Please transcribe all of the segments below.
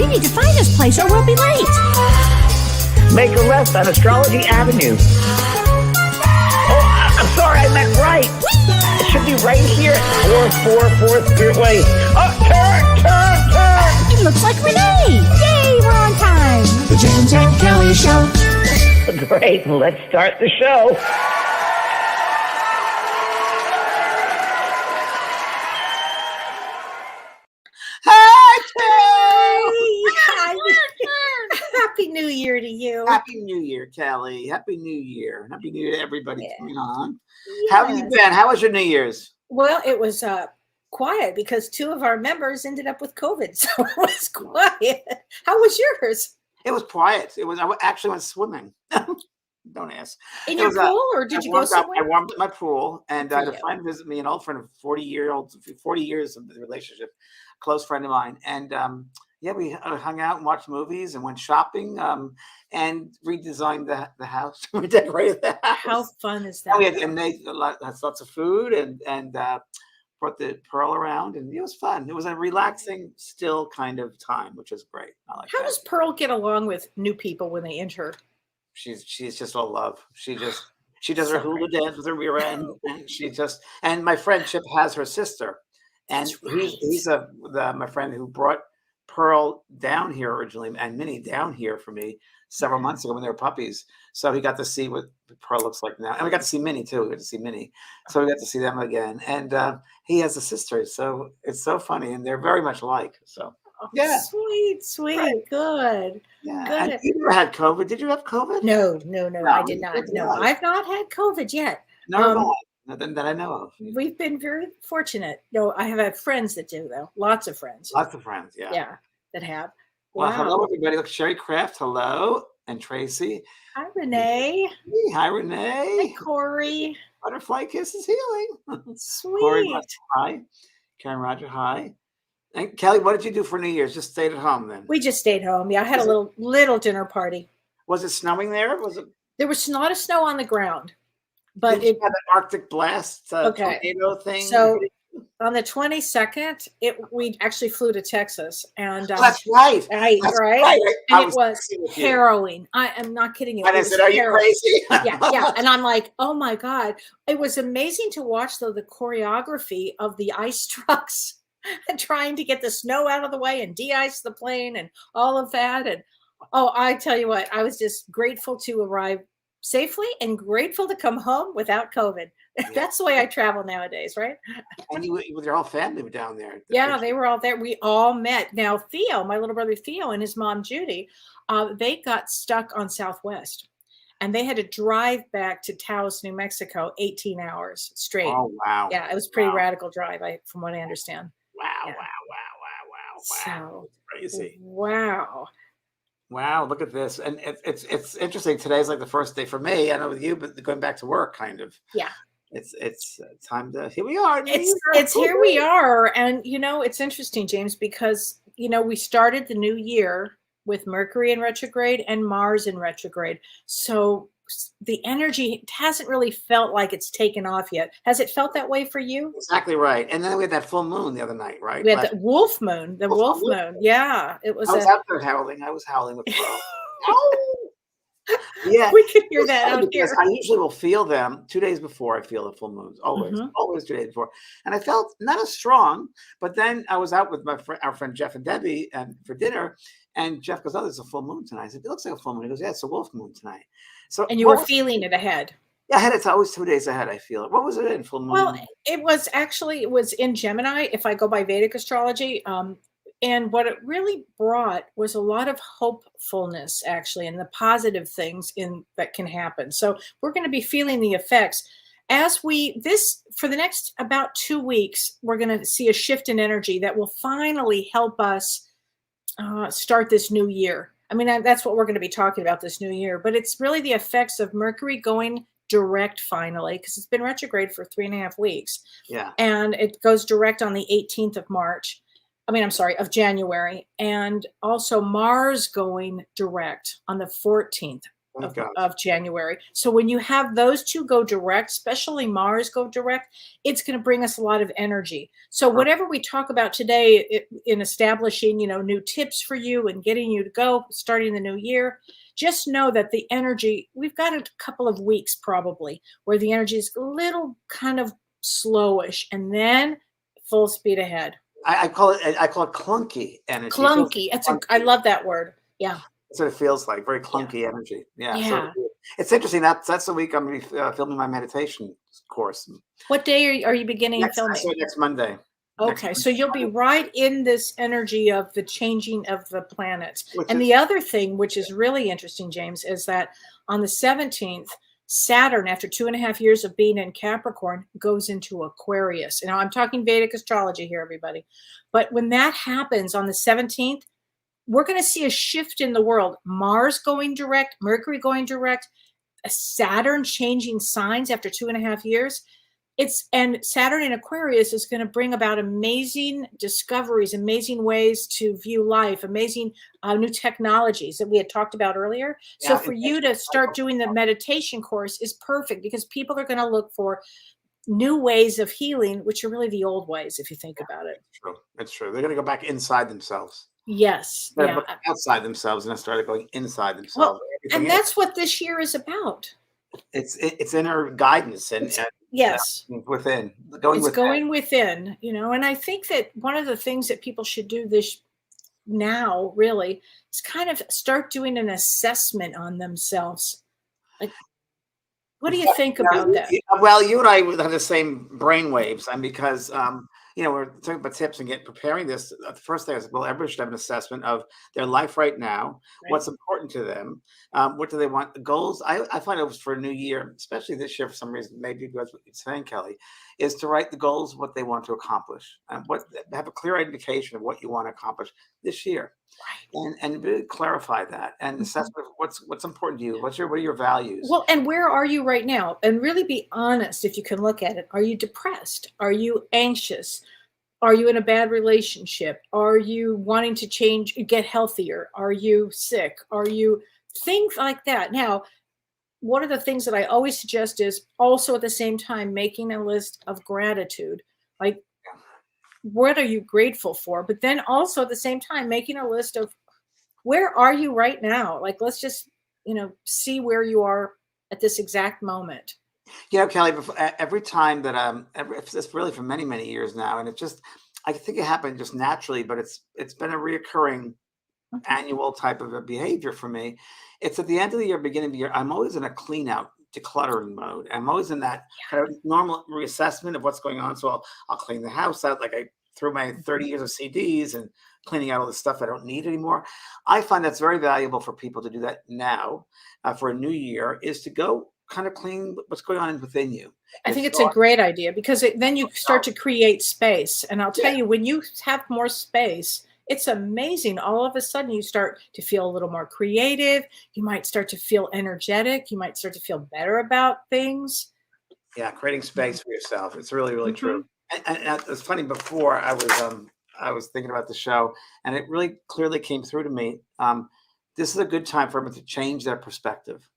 We need to find this place or we'll be late. Make a left on Astrology Avenue. Oh, I'm sorry, I meant right. It should be right here. 4th Streetway. Oh, turn! It looks like Renee. Yay, we're on time. The James and Kellee Show. Great, let's start the show. Happy New Year to you. Happy New Year, Kellee. Happy New Year. Happy New Year to everybody coming on. Yes. How have you been? How was your New Year's? Well, it was quiet because 2 of our members ended up with COVID, so it was quiet. How was yours? It was quiet. I actually went swimming. Don't ask. In your pool, or did you go somewhere? I warmed up my pool, and I had a friend visit me, an old friend of 40 years of the relationship, close friend of mine, and yeah, we hung out and watched movies and went shopping and redesigned the house. We decorated the house. How fun is that? And they had lots of food and brought the Pearl around, and it was fun. It was a relaxing, still kind of time, which is great. I like How that. does Pearl get along with new people when they enter? She's just all love. She does her hula dance with her rear end, and my friend Chip has her sister, and he's my friend who brought Pearl down here originally and Minnie down here for me several months ago when they were puppies. So he got to see what Pearl looks like now. And we got to see Minnie too. We got to see Minnie. So we got to see them again. And he has a sister. So it's so funny. And they're very much alike. So yeah. Sweet. Right. Good. Yeah. Good. And you never had COVID. Did you have COVID? No, I did not. No, I've not had COVID yet. No, nothing that I know of. We've been very fortunate. No, I have had friends that do, though. Lots of friends. Lots of friends, yeah. Yeah, that have. Well, wow. Hello, everybody. Look, Sherry Kraft, hello. And Tracy. Hi, Renee. Hi, Renee. Hi, Corey. Butterfly Kisses Healing. Sweet. Corey, hi. Karen Roger, hi. And Kellee, what did you do for New Year's? Just stayed at home then? We just stayed home. Yeah, I had a little dinner party. Was it snowing there? There was a lot of snow on the ground. But did you have an Arctic blast tornado thing? So on the 22nd, we actually flew to Texas, and that's right. Right. And it was harrowing. I am not kidding you. And I said, "Are you crazy?" Yeah. And I'm like, "Oh my God!" It was amazing to watch, though, the choreography of the ice trucks and trying to get the snow out of the way and de-ice the plane and all of that. And I tell you what, I was just grateful to arrive safely and grateful to come home without COVID. Yeah. That's the way I travel nowadays, right? And you with your whole family were down there. Yeah, they were all there. We all met. Now, Theo, my little brother Theo, and his mom Judy, they got stuck on Southwest, and they had to drive back to Taos, New Mexico, 18 hours straight. Oh, wow. Yeah, it was a pretty radical drive, from what I understand. Wow, yeah. Wow. So, crazy. Wow, look at this. And it's interesting. Today's like the first day for me. I know with you, but going back to work kind of. Yeah. It's time to, here we are. It's here we are. And, it's interesting, James, because, we started the new year with Mercury in retrograde and Mars in retrograde. So the energy hasn't really felt like it's taken off yet. Has it felt that way for you? Exactly right. And then we had that full moon the other night, right? We had the wolf moon. Wolf moon. Yeah. It was. I was out there howling. I was howling with Pearl. Yeah. We could hear that out here. I usually will feel them 2 days before I feel the full moons. Always 2 days before. And I felt not as strong, but then I was out with our friend Jeff and Debbie for dinner. And Jeff goes, "Oh, there's a full moon tonight." I said, "It looks like a full moon." He goes, "Yeah, it's a wolf moon tonight." So, and you were feeling it ahead. Yeah, it's always 2 days ahead. I feel it. What was it in full moon? Well, it was in Gemini, if I go by Vedic astrology. And what it really brought was a lot of hopefulness, actually, and the positive things that can happen. So we're going to be feeling the effects for the next about 2 weeks. We're going to see a shift in energy that will finally help us start this new year. I mean, that's what we're going to be talking about this new year, but it's really the effects of Mercury going direct finally, because it's been retrograde for 3.5 weeks. Yeah. And it goes direct on the 18th of January. And also Mars going direct on the 14th Thank God. of January. So when you have those two go direct, especially Mars go direct, it's going to bring us a lot of energy. So whatever we talk about today in establishing, new tips for you and getting you to go starting the new year, just know that the energy, we've got a couple of weeks probably where the energy is a little kind of slowish and then full speed ahead. I call it clunky energy. It feels Clunky. I clunky. love that word. Yeah. That's what it feels like. Very Yeah. clunky energy. Yeah. So Yeah. it's interesting. That's the week I'm going to be filming my meditation course. What day are you beginning I filming? start next Monday. Next Okay, so you'll be Monday, right in this energy of the changing of the planets. which And is the other thing, which is really interesting, James, is that on the 17th, Saturn, after 2.5 years of being in Capricorn, goes into Aquarius. Now, I'm talking Vedic astrology here, everybody. But when that happens on the 17th, we're going to see a shift in the world. Mars going direct, Mercury going direct, Saturn changing signs after 2.5 years. And Saturn in Aquarius is going to bring about amazing discoveries, amazing ways to view life, amazing new technologies that we had talked about earlier. So yeah. for you to start doing the meditation course is perfect because people are going to look for new ways of healing, which are really the old ways, if you think about it. It's true. It's true. They're going to go back inside themselves. Yes. They're Yeah. outside themselves and I started going inside Well, themselves. and Everything is. that's what this year is about. It's inner guidance and, Yes. within going It's within. going within, and I think that one of the things that people should do this now really is kind of start doing an assessment on themselves. Like, what do you think about that? Well, you and I have the same brain waves, and because we're talking about tips and preparing this. The first thing is, well, everybody should have an assessment of their life right now, Right. what's important to them, what do they want, the goals. I find it was for a new year, especially this year for some reason, maybe because what you're saying, Kelly, is to write the goals, what they want to accomplish, and what have a clear indication of what you want to accomplish this year. And really clarify that and assessment of what's important to you. What are your values? Well, and where are you right now? And really be honest if you can look at it. Are you depressed? Are you anxious? Are you in a bad relationship? Are you wanting to change, get healthier? Are you sick? Are you things like that? Now, one of the things that I always suggest is also at the same time making a list of gratitude. Like, what are you grateful for? But then also at the same time making a list of where are you right now? Like, let's just, see where you are at this exact moment. Kelly, every time that it's really for many, many years now, and I think it happened just naturally, but it's been a reoccurring annual type of a behavior for me. It's at the end of the year, beginning of the year, I'm always in a clean out, decluttering mode. I'm always in that kind of normal reassessment of what's going on. So I'll clean the house out, like I threw my 30 years of CDs and cleaning out all the stuff I don't need anymore. I find that's very valuable for people to do that now for a new year, is to go kind of clean what's going on within you. I think it's a great idea because then you start to create space. And I'll tell you, when you have more space, it's amazing. All of a sudden, you start to feel a little more creative. You might start to feel energetic. You might start to feel better about things. Yeah, creating space for yourself. It's really, really true. And it's funny. Before I was thinking about the show, and it really clearly came through to me. This is a good time for them to change their perspective.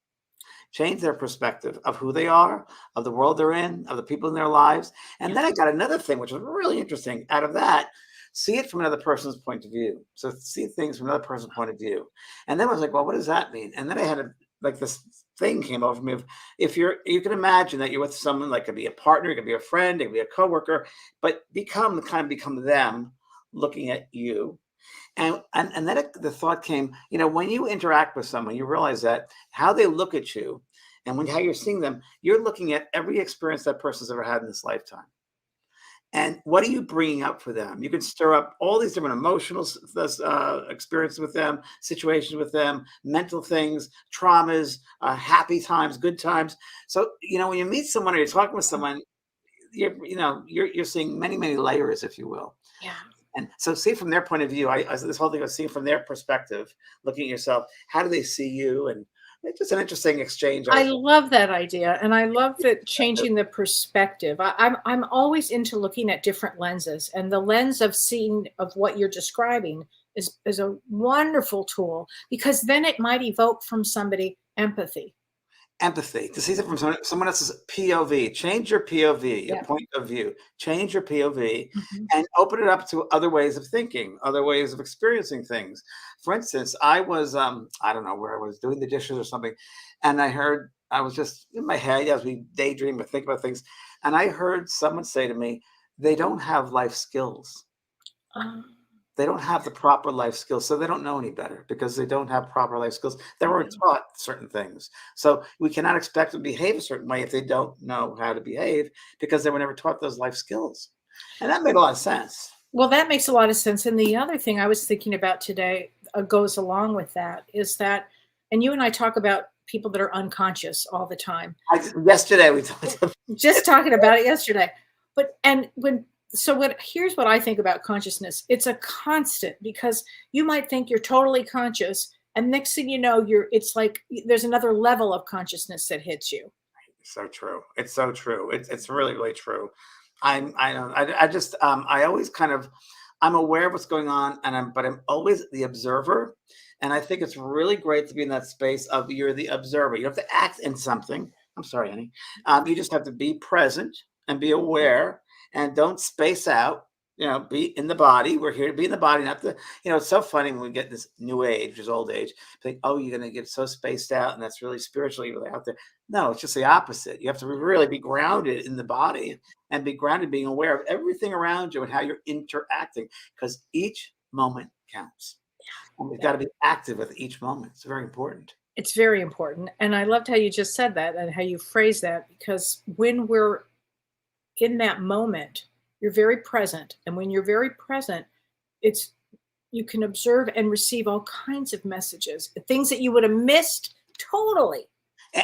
Change their perspective of who they are, of the world they're in, of the people in their lives. And then I got another thing, which was really interesting out of that. See it from another person's point of view. So see things from another person's point of view. And then I was like, well, what does that mean? And then I had this thing came over me of, you can imagine that you're with someone, like it could be a partner, it could be a friend, it could be a coworker, but become them looking at you. And then the thought came, when you interact with someone, you realize that how they look at you and how you're seeing them, you're looking at every experience that person's ever had in this lifetime. And what are you bringing up for them? You can stir up all these different emotional experiences with them, situations with them, mental things, traumas, happy times, good times. So, when you meet someone or you're talking with someone, you're seeing many, many layers, if you will. Yeah. And so see from their point of view, this whole thing of seeing from their perspective, looking at yourself, how do they see you? And it's just an interesting exchange. I love that idea. And I love that changing the perspective. I'm always into looking at different lenses, and the lens of seeing of what you're describing is a wonderful tool, because then it might evoke from somebody, Empathy. Empathy, to see it from someone else's POV. Change your POV, your Yeah. point of view. Change your POV Mhm. and open it up to other ways of thinking, other ways of experiencing things. For instance, I was I don't know where I was doing the dishes or something, and I was just in my head as we daydream or think about things, and I heard someone say to me, they don't have life skills. Ah, They don't have the proper life skills, so they don't know any better because they don't have proper life skills. They weren't yeah. taught certain things. So we cannot expect them to behave a certain way if they don't know how to behave because they were never taught those life skills. And that made a lot of sense. Well, that makes a lot of sense. And the other thing I was thinking about today goes along with that is that, and you and I talk about people that are unconscious all the time. Yesterday we talked about Just talking about it yesterday. But and when so what here's what I think about consciousness. It's a constant because you might think you're totally conscious and next thing you know it's like there's another level of consciousness that hits you. so true. It's so true. It's really, really true. I don't I just I always kind of I'm aware of what's going on and I'm always the observer. And I think it's really great to be in that space of you're the observer. You don't have to act in something. I'm sorry, honey. You just have to be present and be aware and don't space out. You know, be in the body. We're here to be in the body, not the, it's so funny when we get this new age, which is old age, think, oh, you're going to get so spaced out and that's really spiritually really out there. No, it's just the opposite. You have to really be grounded in the body and be grounded, being aware of everything around you and how you're interacting because each moment counts. And we've got to be active with each moment. It's very important. It's very important. And I loved how you just said that and how you phrased that because when we're in that moment, you're very present. And when you're very present, it's you can observe and receive all kinds of messages, things that you would have missed totally.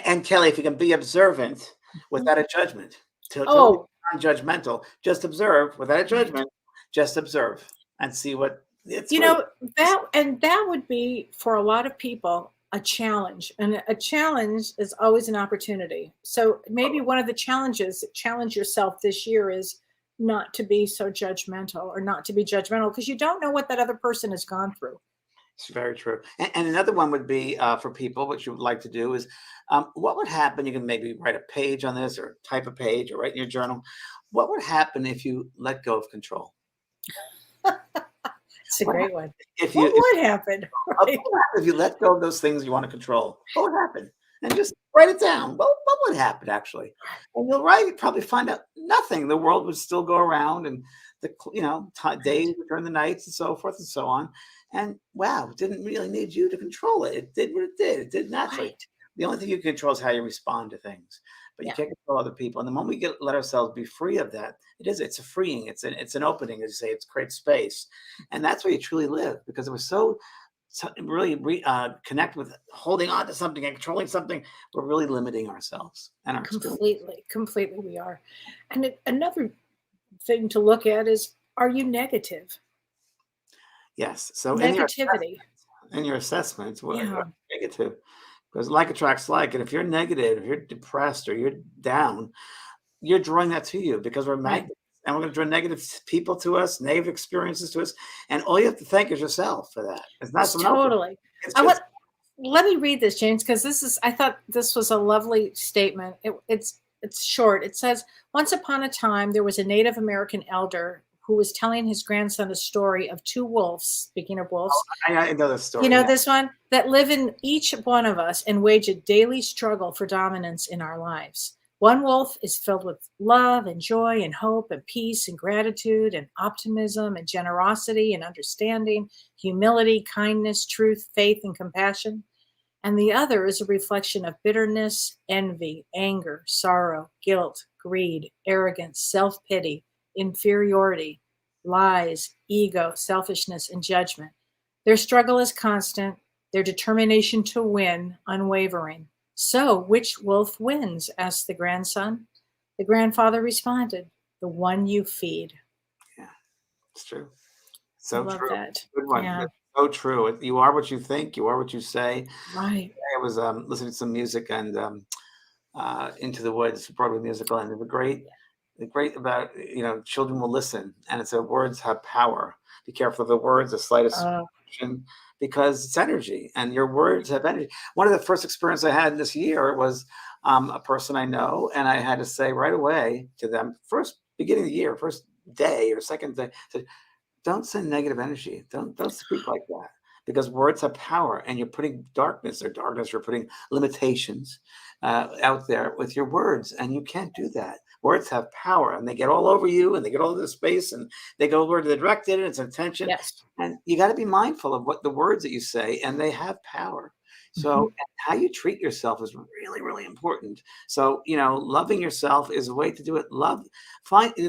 And Kelly, if you can be observant Mhm. without a judgment, totally Oh, non-judgmental, just observe without a right. judgment, just observe and see what it's You really. know, that would be for a lot of people a challenge. And a challenge is always an opportunity. So maybe one of the challenges, challenge yourself this year is not to be so judgmental or not to be judgmental because you don't know what that other person has gone through. It's very true. And another one would be for people, what you would like to do is what would happen? You can maybe write a page on this or type a page or write in your journal. What would happen if you let go of control? It's a What great happens one. if What you would happen? what Right? would happen if you let go of those things you want to control? What would happen? And just write it down. What would happen actually? And you'll write. You'd probably find out nothing. The world would still go around, and days Right. would turn the nights, and so forth and so on. And wow, it didn't really need you to control it. It did what it did. It did naturally. Right. The only thing you can control is how you respond to things. But you Yeah. can't control other people. And the moment we let ourselves be free of that, it's a freeing. It's an opening, as you say. It's creates space, and that's where you truly live because it was really connect with holding on to something and controlling something, we're really limiting ourselves and our experience. Completely. Completely we are. And another thing to look at is are you negative? Yes. So Negativity. in your assessments, what Yeah. negative? Because like attracts like, and if you're negative, if you're depressed or you're down, you're drawing that to you because we're Right. magnets. And we're going to draw negative people to us, negative experiences to us. And all you have to thank is yourself for that. It's not someone else. Totally. It's I want just let me read this, James, because I thought this was a lovely statement. It's short. It says, once upon a time, there was a Native American elder who was telling his grandson a story of two wolves, speaking of wolves, I know this you story. know Yeah. this one, that live in each one of us and wage a daily struggle for dominance in our lives. One wolf is filled with love and joy and hope and peace and gratitude and optimism and generosity and understanding, humility, kindness, truth, faith, and compassion. And the other is a reflection of bitterness, envy, anger, sorrow, guilt, greed, arrogance, self pity, inferiority, lies, ego, selfishness, and judgment. Their struggle is constant, their determination to win unwavering. So, which wolf wins? Asked the grandson. The grandfather responded, the one you feed. Yeah. It's true. I So love true. that. Good one. Yeah, That's so true. You are what you think. You are what you say. right. I was listening to some music and Into the Woods, Broadway musical, and the great about children will listen, and it's words have power. Be careful of the words, the slightest Oh, connection because it's energy and your words have energy. One of the first experiences I had this year was a person I know, and I had to say right away to them, first beginning of the year, first day or second day, said, don't send negative energy. Don't speak like that because words have power, and you're putting darkness or darkness. You're putting limitations out there with your words, and you can't do that. Words have power, and they get all over you, and they get all over the space, and they go where they're directed, and it's intention. Yes. And you got to be mindful of what the words that you say, and they have power. So Mhm. how you treat yourself is really, really important. So, loving yourself is a way to do it.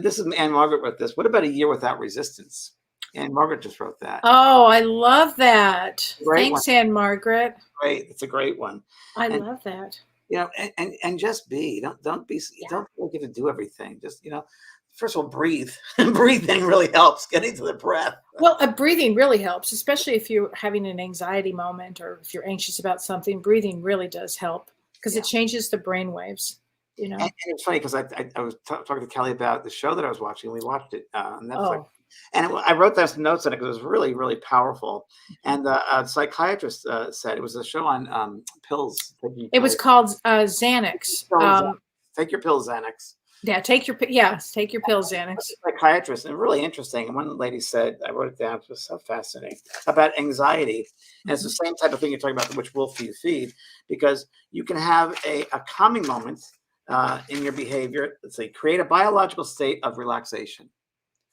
This is Anne Margaret wrote this. What about a year without resistance? Anne Margaret just wrote that. Oh, I love that. Great one. Thanks, Anne Margaret. Great. It's a great one. I And love that. and just be. Don't be. Yeah. Don't feel like you have to do everything. Just first of all, breathe. Breathing really helps. Getting to the breath. Well, breathing really helps, especially if you're having an anxiety moment or if you're anxious about something. Breathing really does help because Yeah. it changes the brain waves. And it's funny because I was talking to Kellee about the show that I was watching. We watched it on Netflix. Oh, And I wrote down some notes on it because it was really, really powerful. And a psychiatrist said it was a show on pills. it was called Xanax. Take your pills, Xanax. Yeah, take your pills, Xanax. Psychiatrist, and really interesting. And one lady said, I wrote it down. It was so fascinating about anxiety. And it's the same type of thing you're talking about, which wolf you feed, because you can have a calming moment in your behavior. Let's say create a biological state of relaxation.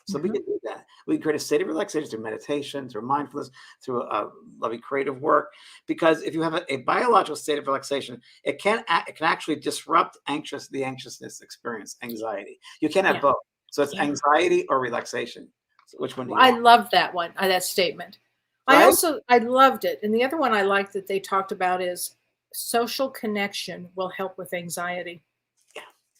So we can do that. We can create a state of relaxation through meditation, through mindfulness, through loving creative work. Because if you have a biological state of relaxation, it can actually disrupt the anxiousness experience, anxiety. You can't have Yeah. both. So it's Yeah. anxiety or relaxation. So which one do you I want? love that one, that statement. Right? I loved it. And the other one I liked that they talked about is social connection will help with anxiety.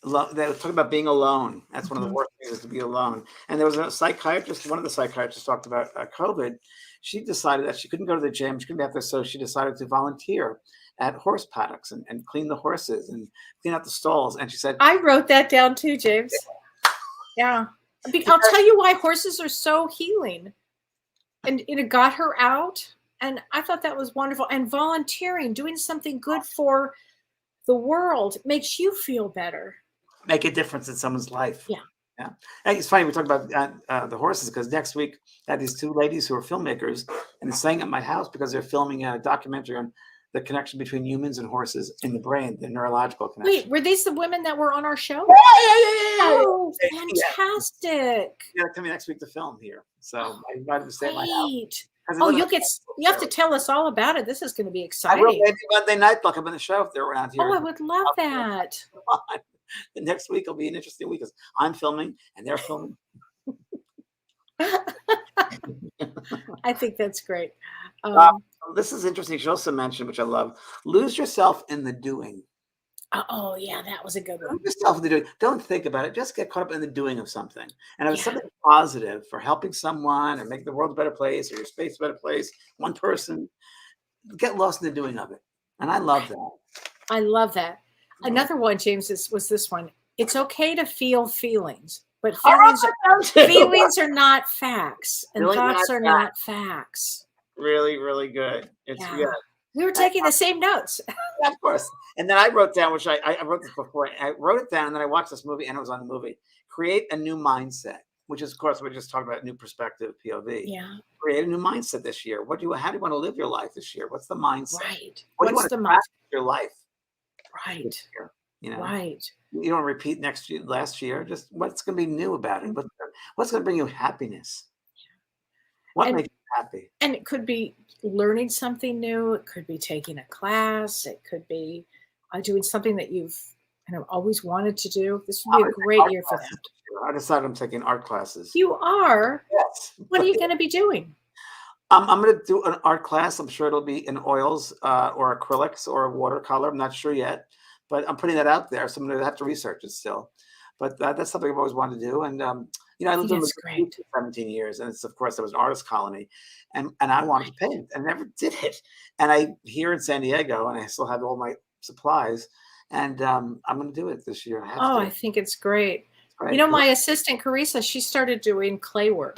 They were talking about being alone. That's one of the Mhm. worst things is to be alone. And there was a psychiatrist, one of the psychiatrists talked about COVID. She decided that she couldn't go to the gym. She couldn't be out there. So she decided to volunteer at horse paddocks and clean the horses and clean out the stalls. And she said, I wrote that down too, James. Yeah. I'll tell you why horses are so healing. And it got her out. And I thought that was wonderful. And volunteering, doing something good for the world makes you feel better. make a difference in someone's life. Yeah. Yeah. And it's funny, we talk about the horses because next week I had these two ladies who are filmmakers and they're staying at my house because they're filming a documentary on the connection between humans and horses in the brain, the neurological connection. Wait, were these the women that were on our show? Yeah. Oh, Yeah. fantastic. They're coming next week to film here. So I invited them to stay at my house. Great. 'Cause they Oh, live in you have to tell us all about it. This is going to be I will exciting. maybe Monday night they'll come on the show if they're around here. Oh, I would love that. The next week will be an interesting week because I'm filming and they're filming. I think that's great. This is interesting. She also mentioned, which I love, lose yourself in the doing. Oh, yeah, that was a good one. Lose yourself in the doing. Don't think about it. Just get caught up in the doing of something. And if it's Yeah. something positive for helping someone or making the world a better place or your space a better place, one person, get lost in the doing of it. And I love that. I love that. Another one, James, was this one. It's okay to feel feelings, but feelings are not facts, and Really thoughts not are not facts. Really, really good. It's Yeah. yeah. We were taking the same notes. Yeah, of course. And then I wrote down, which I wrote this before. I wrote it down, and then I watched this movie, and it was on the movie. Create a new mindset, which is, of course, we just talked about new perspective, POV. Yeah, Create a new mindset this year. How do you want to live your life this year? What's the mindset? right. What do you What's want the to mindset? practice your life Right, this year? right. You don't repeat last year. Just what's going to be new about it? What's going to bring you happiness? What And- makes you happy? And it could be learning something new. It could be taking a class. It could be doing something that you've always wanted to do. This would be a great year for that. I decided I'm taking art classes. You are. Yes. What are you going to be doing? I'm going to do an art class. I'm sure it'll be in oils or acrylics or watercolor. I'm not sure yet, but I'm putting that out there. So I'm going to have to research it still. But that's something I've always wanted to do. And, I lived in That's the great. for 17 years. And of course, there was an artist colony. And I wanted to paint. I never did it. And I here in San Diego, and I still have all my supplies. And I'm going to do it this year. I have Oh, to. I think it's great. Right. My assistant, Carissa, she started doing clay work.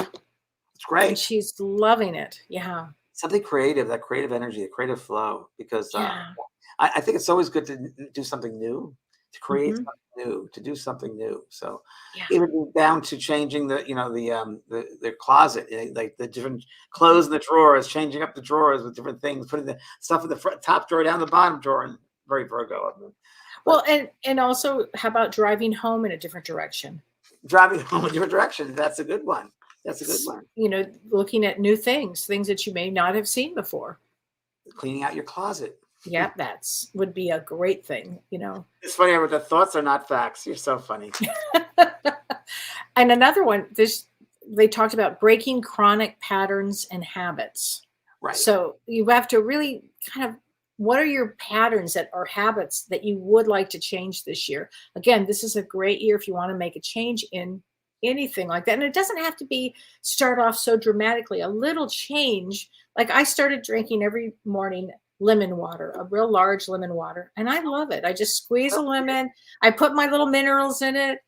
It's great. And she's loving it. Yeah. something creative, that creative energy, the creative flow, because Yeah. I think it's always good to do something new, to create Hmm. something new, to do something new. So Yeah. even down to changing the closet, like the different clothes in the drawers, changing up the drawers with different things, putting the stuff in the front, top drawer down the bottom drawer, and very Virgo of me. But Well, and also, how about driving home in a different direction? driving home in different direction, that's a good one. That's a good one. Looking at new things that you may not have seen before. Cleaning out your closet. Yeah, that's would be a great thing. It's funny how the thoughts are not facts. You're so funny. And another one, they talked about breaking chronic patterns and habits. Right. So you have to really kind of, what are your patterns that are habits that you would like to change this year? Again, this is a great year if you want to make a change in anything like that. And it doesn't have to be start off so dramatically. A little change, like I started drinking every morning lemon water, a real large lemon water, and I love it. I just squeeze a lemon, I put my little minerals in it,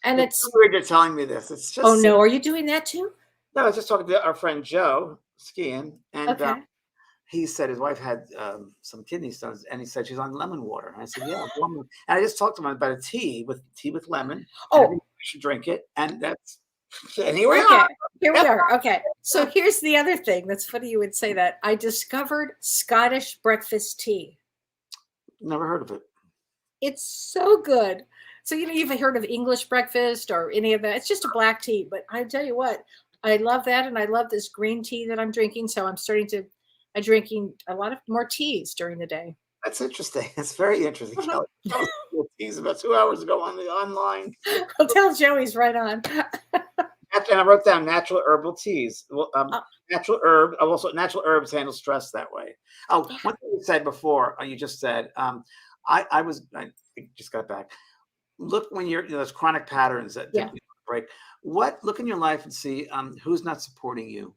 and It's so it's, weird you're telling me this. It's oh just no, are you doing that too? no. I was just talking to our friend Joe skiing, and Okay. he said his wife had some kidney stones, and he said she's on lemon water. And I said, yeah. Lemon. And I just talked to him about a tea with lemon, and Oh, everybody should drink it. And that's and here we okay. are. Here we Yep. are. Okay. So here's the other thing. That's funny you would say that. I discovered Scottish breakfast tea. Never heard of it. It's so good. So, you've heard of English breakfast or any of that. It's just a black tea. But I tell you what, I love that. And I love this green tea that I'm drinking. So I'm drinking a lot of more teas during the day. That's interesting. It's very interesting. Kelly. I was with teas about 2 hours ago on the online. I'll tell Joey's right on. And I wrote down natural herbal teas. Well, Uh, natural herb. Also, natural herbs handle stress that way. Oh, yeah. one thing you said before, you just said, I just got back. Look when you're those chronic patterns that Yeah. you break. Look in your life and see who's not supporting you,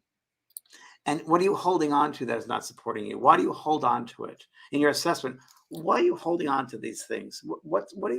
and what are you holding on to that is not supporting you? Why do you hold on to it? In your assessment, why are you holding on to these things? What do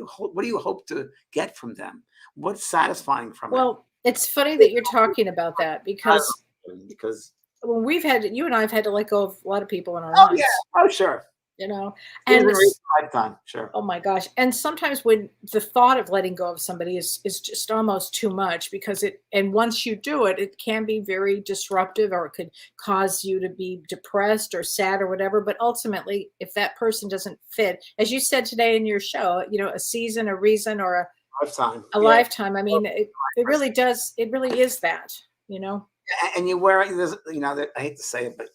you hope to get from them? What's satisfying from it? Well, it's funny that you're talking about that I because don't know, because when you and I have had to let go of a lot of people in our oh yeah, lives, oh sure, you know, within and reason lifetime, sure. oh my gosh. And sometimes when the thought of letting go of somebody is just almost too much because and once you do it, it can be very disruptive or it could cause you to be depressed or sad or whatever. But ultimately, if that person doesn't fit, as you said today in your show, a season, a reason, or Lifetime, a yeah. lifetime, I mean, it really does. It really is that. And you wear there's I hate to say it, but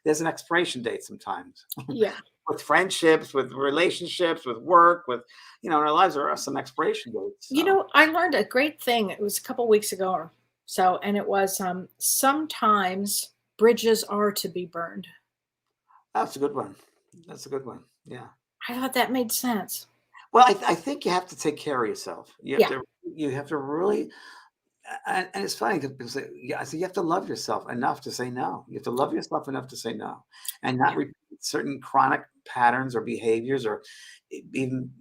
there's an expiration date sometimes. Yeah. With friendships, with relationships, with work, with in our lives there are some expiration dates. So I learned a great thing. It was a couple weeks ago or so, and it was sometimes bridges are to be burned. that's a good one. That's a good one. Yeah. I thought that made sense. Well, I think you have to take care of yourself. Yeah. You have to really, and it's funny because yeah, I say you have to love yourself enough to say no. You have to love yourself enough to say no, and not Yeah. repeat certain chronic patterns or behaviors, or even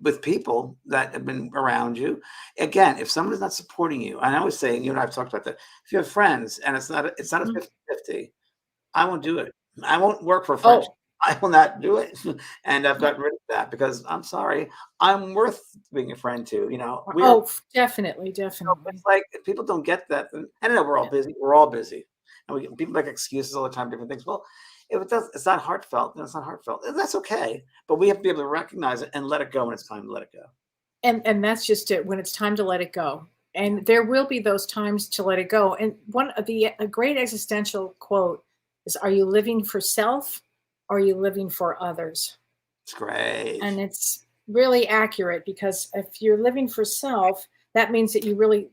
with people that have been around you. Again, if someone is not supporting you, and I always say, you and I've talked about that. If you have friends and it's not a Mhm. 50-50, I won't do it. I won't work for a friendship. Oh, I will not do it. And I've gotten rid of that because I'm sorry. I'm worth being a friend to. definitely, definitely. It's like people don't get that. And I know we're all Yeah. busy. We're all busy. And people make excuses all the time, different things. Well, if it's not heartfelt, then it's not heartfelt. And that's okay. But we have to be able to recognize it and let it go when it's time to let it go. And that's just it. When it's time to let it go, and there will be those times to let it go. And one of a great existential quote is, "Are you living for self, or are you living for others?" It's great. And it's really accurate because if you're living for self, that means that you really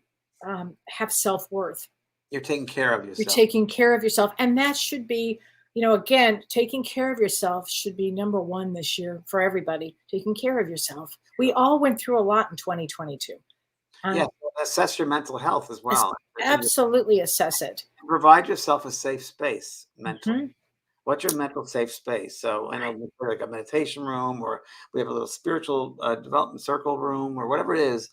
have self worth. You're taking care of You're yourself. taking care of yourself. And that should be, again, taking care of yourself should be number one this year for everybody. Taking care of yourself. We all went through a lot in 2022. Yeah. Um, Assess your mental health as as- well. And Absolutely assess it. provide yourself a safe space mentally. Mhm. What's your mental safe space? So I know Right. we put like a meditation room, or we have a little spiritual development circle room, or whatever it is.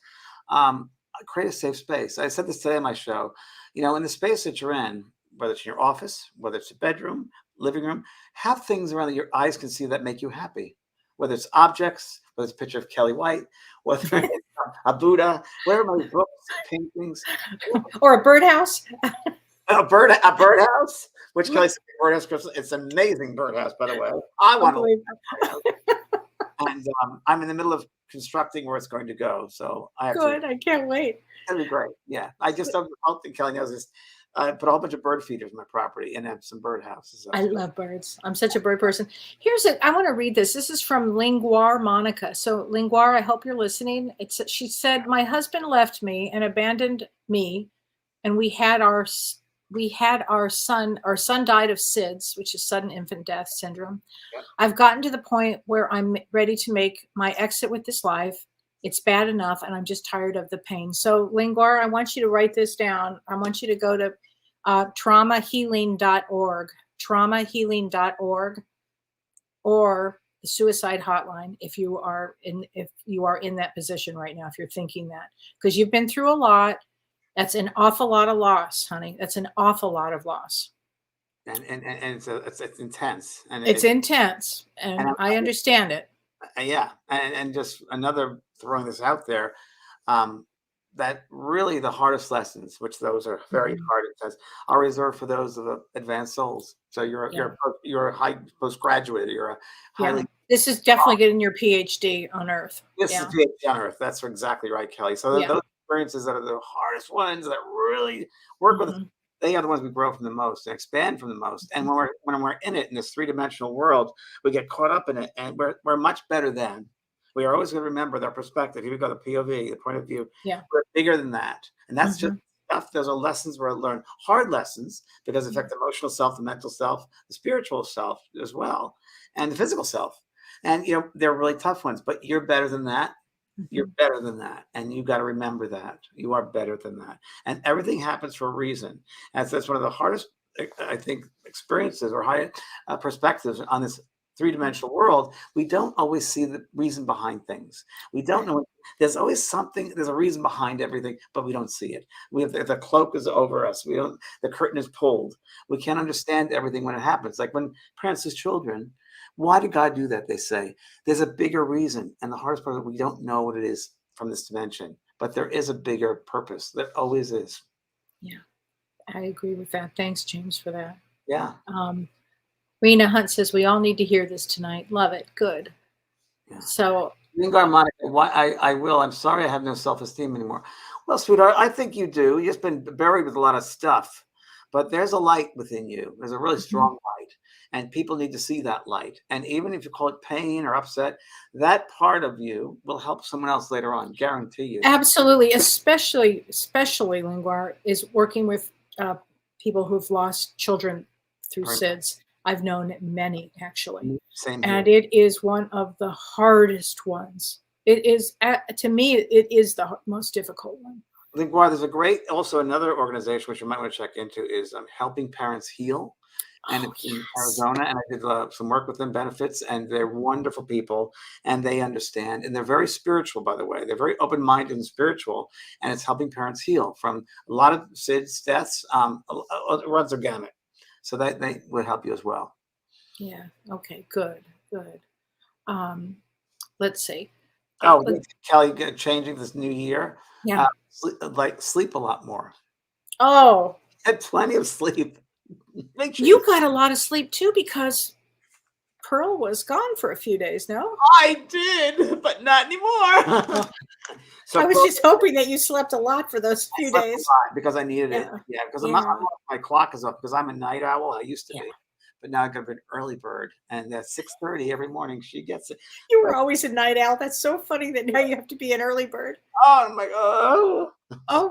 Create a safe space. I said this today on my show. In the space that you're in, whether it's in your office, whether it's a bedroom, living room, have things around that your eyes can see that make you happy. Whether it's objects, whether it's a picture of Kelly White, whether it's a Buddha, whatever, my books, paintings, Or a birdhouse. a birdhouse, which Kelly said birdhouse crystal. It's an amazing birdhouse, by the way. I want to live in a birdhouse. And I'm in the middle of constructing where it's going to go. So I have Good. to. I can't wait. It'll be great. Yeah. I don't think Kelly knows this. I put a whole bunch of bird feeders in my property and have some bird houses. I love birds. I'm such a bird person. I want to read this. This is from Linguar Monica. So Linguar, I hope you're listening. She said, my husband left me and abandoned me, and we had our son. Our son died of SIDS, which is sudden infant death syndrome. Yep. I've gotten to the point where I'm ready to make my exit with this life. It's bad enough, and I'm just tired of the pain. So, Linguar, I want you to write this down. I want you to go to traumahealing.org, traumahealing.org, or the suicide hotline if you are in that position right now, if you're thinking that, because you've been through a lot. That's an awful lot of loss, honey. That's an awful lot of loss. And it's intense. And it's intense, and I understand it. Yeah, and just another throwing this out there, that really the hardest lessons, which those are very hard, it says, are reserved for those of the advanced souls. So you're a high postgraduate, you're a highly. This is definitely getting your PhD on Earth. This is PhD on Earth. That's exactly right, Kelly. So those experiences that are the hardest ones that really work with. They are the ones we grow from the most and expand from the most. And when we're in it in this three-dimensional world, we get caught up in it, and we're much better than. We are always going to remember their perspective. Here we go, the POV, the point of view. Yeah, we're bigger than that, and that's just stuff. Those are lessons we're learn, hard lessons, because they affect the emotional self, the mental self, the spiritual self as well, and the physical self. And they're really tough ones. But you're better than that. You're better than that, and you got to remember that you are better than that, and everything happens for a reason. And that's one of the hardest, I think, experiences or high perspectives on this three-dimensional world. We don't always see the reason behind things. We don't know. There's always something. There's a reason behind everything, but we don't see it. We have the cloak is over us. We don't. The curtain is pulled. We can't understand everything when it happens. Like when parents lose children. Why did God do that? They say there's a bigger reason. And the hardest part is we don't know what it is from this dimension, but there is a bigger purpose. There always is. Yeah, I agree with that. Thanks, James, for that. Yeah. Rena Hunt says, we all need to hear this tonight. Love it. Good. Yeah. So, Monica, why I will. I'm sorry I have no self-esteem anymore. Well, sweetheart, I think you do. You've just been buried with a lot of stuff, but there's a light within you. There's a really strong light. And people need to see that light. And even if you call it pain or upset, that part of you will help someone else later on, guarantee you. Absolutely. Especially Linguar is working with people who've lost children through SIDS. I've known many, actually. Same here. And it is one of the hardest ones. It is, to me, it is the most difficult one. Linguar, there's also another organization which you might want to check into is Helping Parents Heal. And it's in Arizona, and I did some work with them, benefits, and they're wonderful people, and they understand, and they're very spiritual, by the way. They're very open-minded and spiritual, and it's helping parents heal from a lot of SIDS deaths. It runs their gamut, so they would help you as well. Yeah. Okay. Good. Let's see. Kelly, changing this new year. Yeah. Sleep a lot more. Oh. Get plenty of sleep. You got a lot of sleep too, because Pearl was gone for a few days. No, I did, but not anymore. So I was just hoping that you slept a lot for those few days because I needed it. Yeah, because my clock is up because I'm a night owl. I used to be, but now I've got an early bird, and at 6:30 every morning she gets it. You were always a night owl. That's so funny that now you have to be an early bird. Oh, I'm like, oh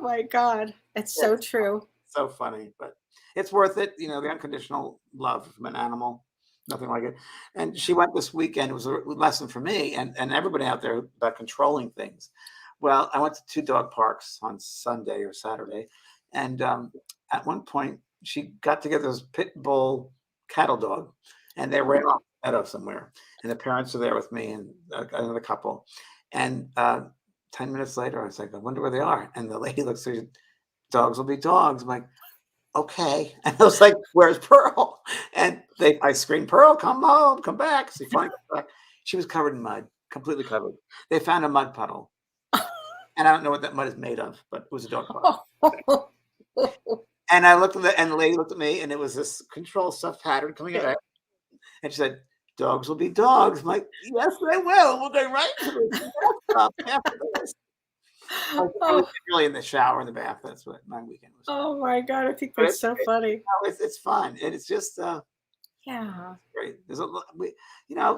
my God, that's so true. So funny, but it's worth it. The unconditional love from an animal, nothing like it. And she went this weekend. It was a lesson for me and everybody out there about controlling things. Well, I went to 2 dog parks on Sunday or Saturday. And at one point, she got together this pit bull cattle dog, and they ran off the meadow somewhere. And the parents are there with me and another couple. And 10 minutes later, I was like, I wonder where they are. And the lady looks at me, dogs will be dogs. I'm like, okay. And I was like, where's Pearl? And I screamed, Pearl, come home, come back. So he finally came back. She was covered in mud, completely covered. They found a mud puddle. And I don't know what that mud is made of, but it was a dog puddle. And I looked at and the lady looked at me, and it was this control stuff pattern coming out. And she said, dogs will be dogs. I'm like, yes, they will. We'll go right to the bathtub after this. I was really in the shower in the bath. That's what my weekend was. Oh my God, I think But that's so funny. it's fun. And it's just Yeah. great. There's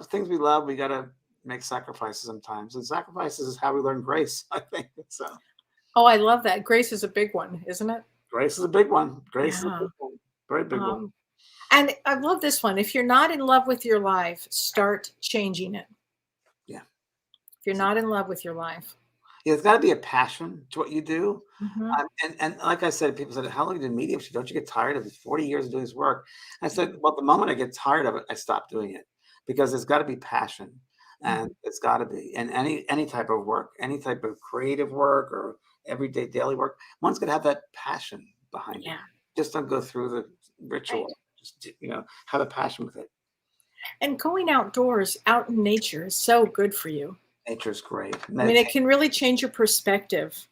things we love, we gotta make sacrifices sometimes. And sacrifices is how we learn grace, I think. So Oh, I love that. Grace is a big one, isn't it? grace is a big one. Grace is a Yeah. big one. Very big one. And I love this one. If you're not in love with your life, start changing it. Yeah. If you're not in love with your life. Yeah, there's got to be a passion to what you do. Mhm. And like I said, people said, how long have you done mediumship? Don't you get tired of it? 40 years of doing this work. I said, well, the moment I get tired of it, I stop doing it because there's got to be passion, and it's got to be. And any type of work, any type of creative work or everyday daily work, one's going to have that passion behind it. Just don't go through the ritual. Right. Just, have a passion with it. And going outdoors, out in nature is so good for you. Nature's great. I mean, it can really change your perspective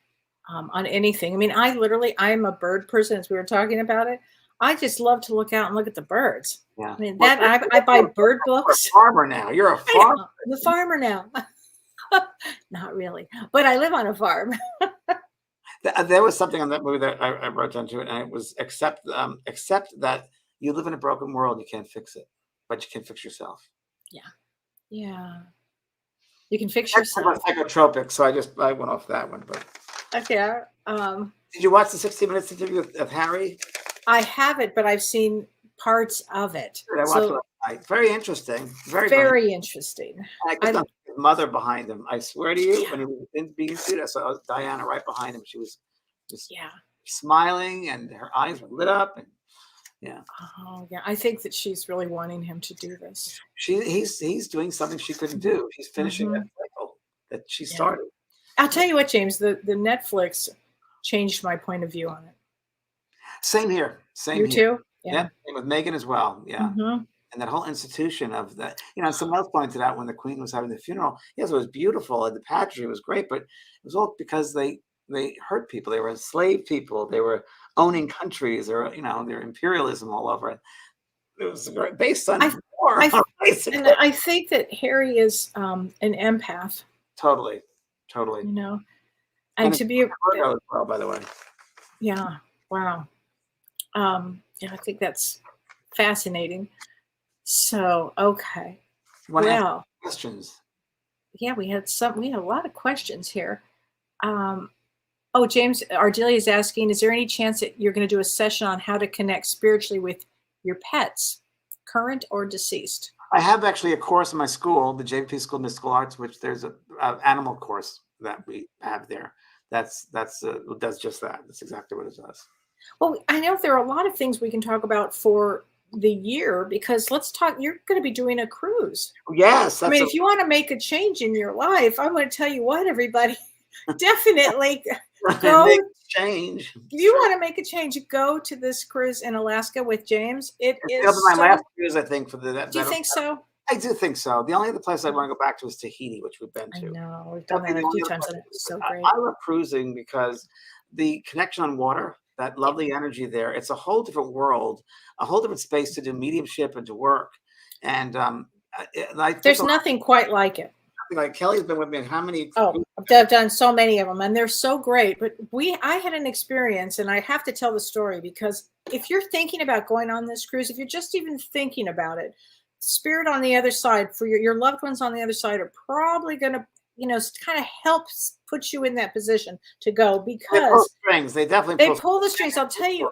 on anything. I mean, I am a bird person, as we were talking about it. I just love to look out and look at the birds. Yeah. I mean, I buy bird books. You're a farmer now. You're a farmer. I'm a farmer now. Not really, but I live on a farm. There was something on that movie that I wrote down to it, and it was accept that you live in a broken world. You can't fix it, but you can fix yourself. Yeah. You can fix That's yourself. psychotropic, so I went off that one. But Okay. did you watch the 60 Minutes interview with Harry? I haven't, but I've seen parts of it. I watched it last night. Very interesting. Very interesting. I could see his mother behind him. I swear to you, when he was being interviewed, I saw Diana right behind him. She was just smiling, and her eyes were lit up. And Oh yeah, I think that she's really wanting him to do this. He's doing something she couldn't do. He's finishing that cycle that she started. I'll tell you what, James, the Netflix changed my point of view on it. Same here. Same You here. too? Yeah. Same with Megan as well. Yeah. Mhm. And that whole institution of that, someone else pointed out when the Queen was having the funeral, yes, it was beautiful and the pageantry was great, but it was all because they hurt people. They were enslaved people. They were owning countries, or their imperialism all over it. It was based on war. And I think that Harry is an empath. Totally. And to be as well, by the way. Yeah. Wow. I think that's fascinating. So, okay. Well, questions. Yeah, we had a lot of questions here. James Ardelia is asking, is there any chance that you're going to do a session on how to connect spiritually with your pets, current or deceased? I have actually a course in my school, the JVP School of Mystical Arts, which there's a animal course that we have there. Does just that. That's exactly what it does. Well, I know there are a lot of things we can talk about for the year, because let's talk. You're going to be doing a cruise. Yes. I mean, if you want to make a change in your life, I'm going to tell you what, everybody, definitely go change. If you want to make a change, go to this cruise in Alaska with James. It's my last cruise, I think. Do you think so? I do think so. The only other place I want to go back to is Tahiti, which we've been to. I know. We've done that a few times, and it was so great. I love cruising because the connection on water, that lovely energy there, it's a whole different world, a whole different space to do mediumship and to work. And there's nothing quite like it. Like Kelly's been with me, and how many? Oh, I've done so many of them, and they're so great. But I had an experience, and I have to tell the story, because if you're thinking about going on this cruise, if you're just even thinking about it, spirit on the other side, for your loved ones on the other side, are probably going to, kind of help put you in that position to go, because they pull strings. They definitely pull the strings. I'll tell you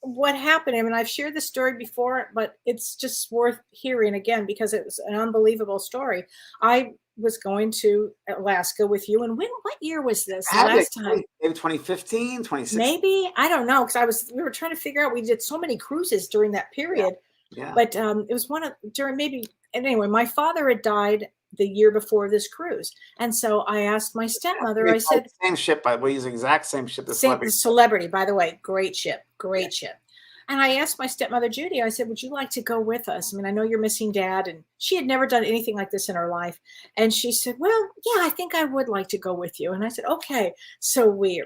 what happened. I mean, I've shared this story before, but it's just worth hearing again because it was an unbelievable story. I was going to Alaska with you, and what year was this? Last time? Maybe 2015, 2016. Maybe, I don't know, because we were trying to figure out. We did so many cruises during that period. Yeah. But it was anyway, my father had died the year before this cruise. And so I asked my stepmother, I said, same ship, by the way, we use the exact same ship. The same, the celebrity. Celebrity, by the way, great ship, great ship. And I asked my stepmother, Judy, I said, would you like to go with us? I mean, I know you're missing Dad. And she had never done anything like this in her life. And she said, well, yeah, I think I would like to go with you. And I said, okay. So we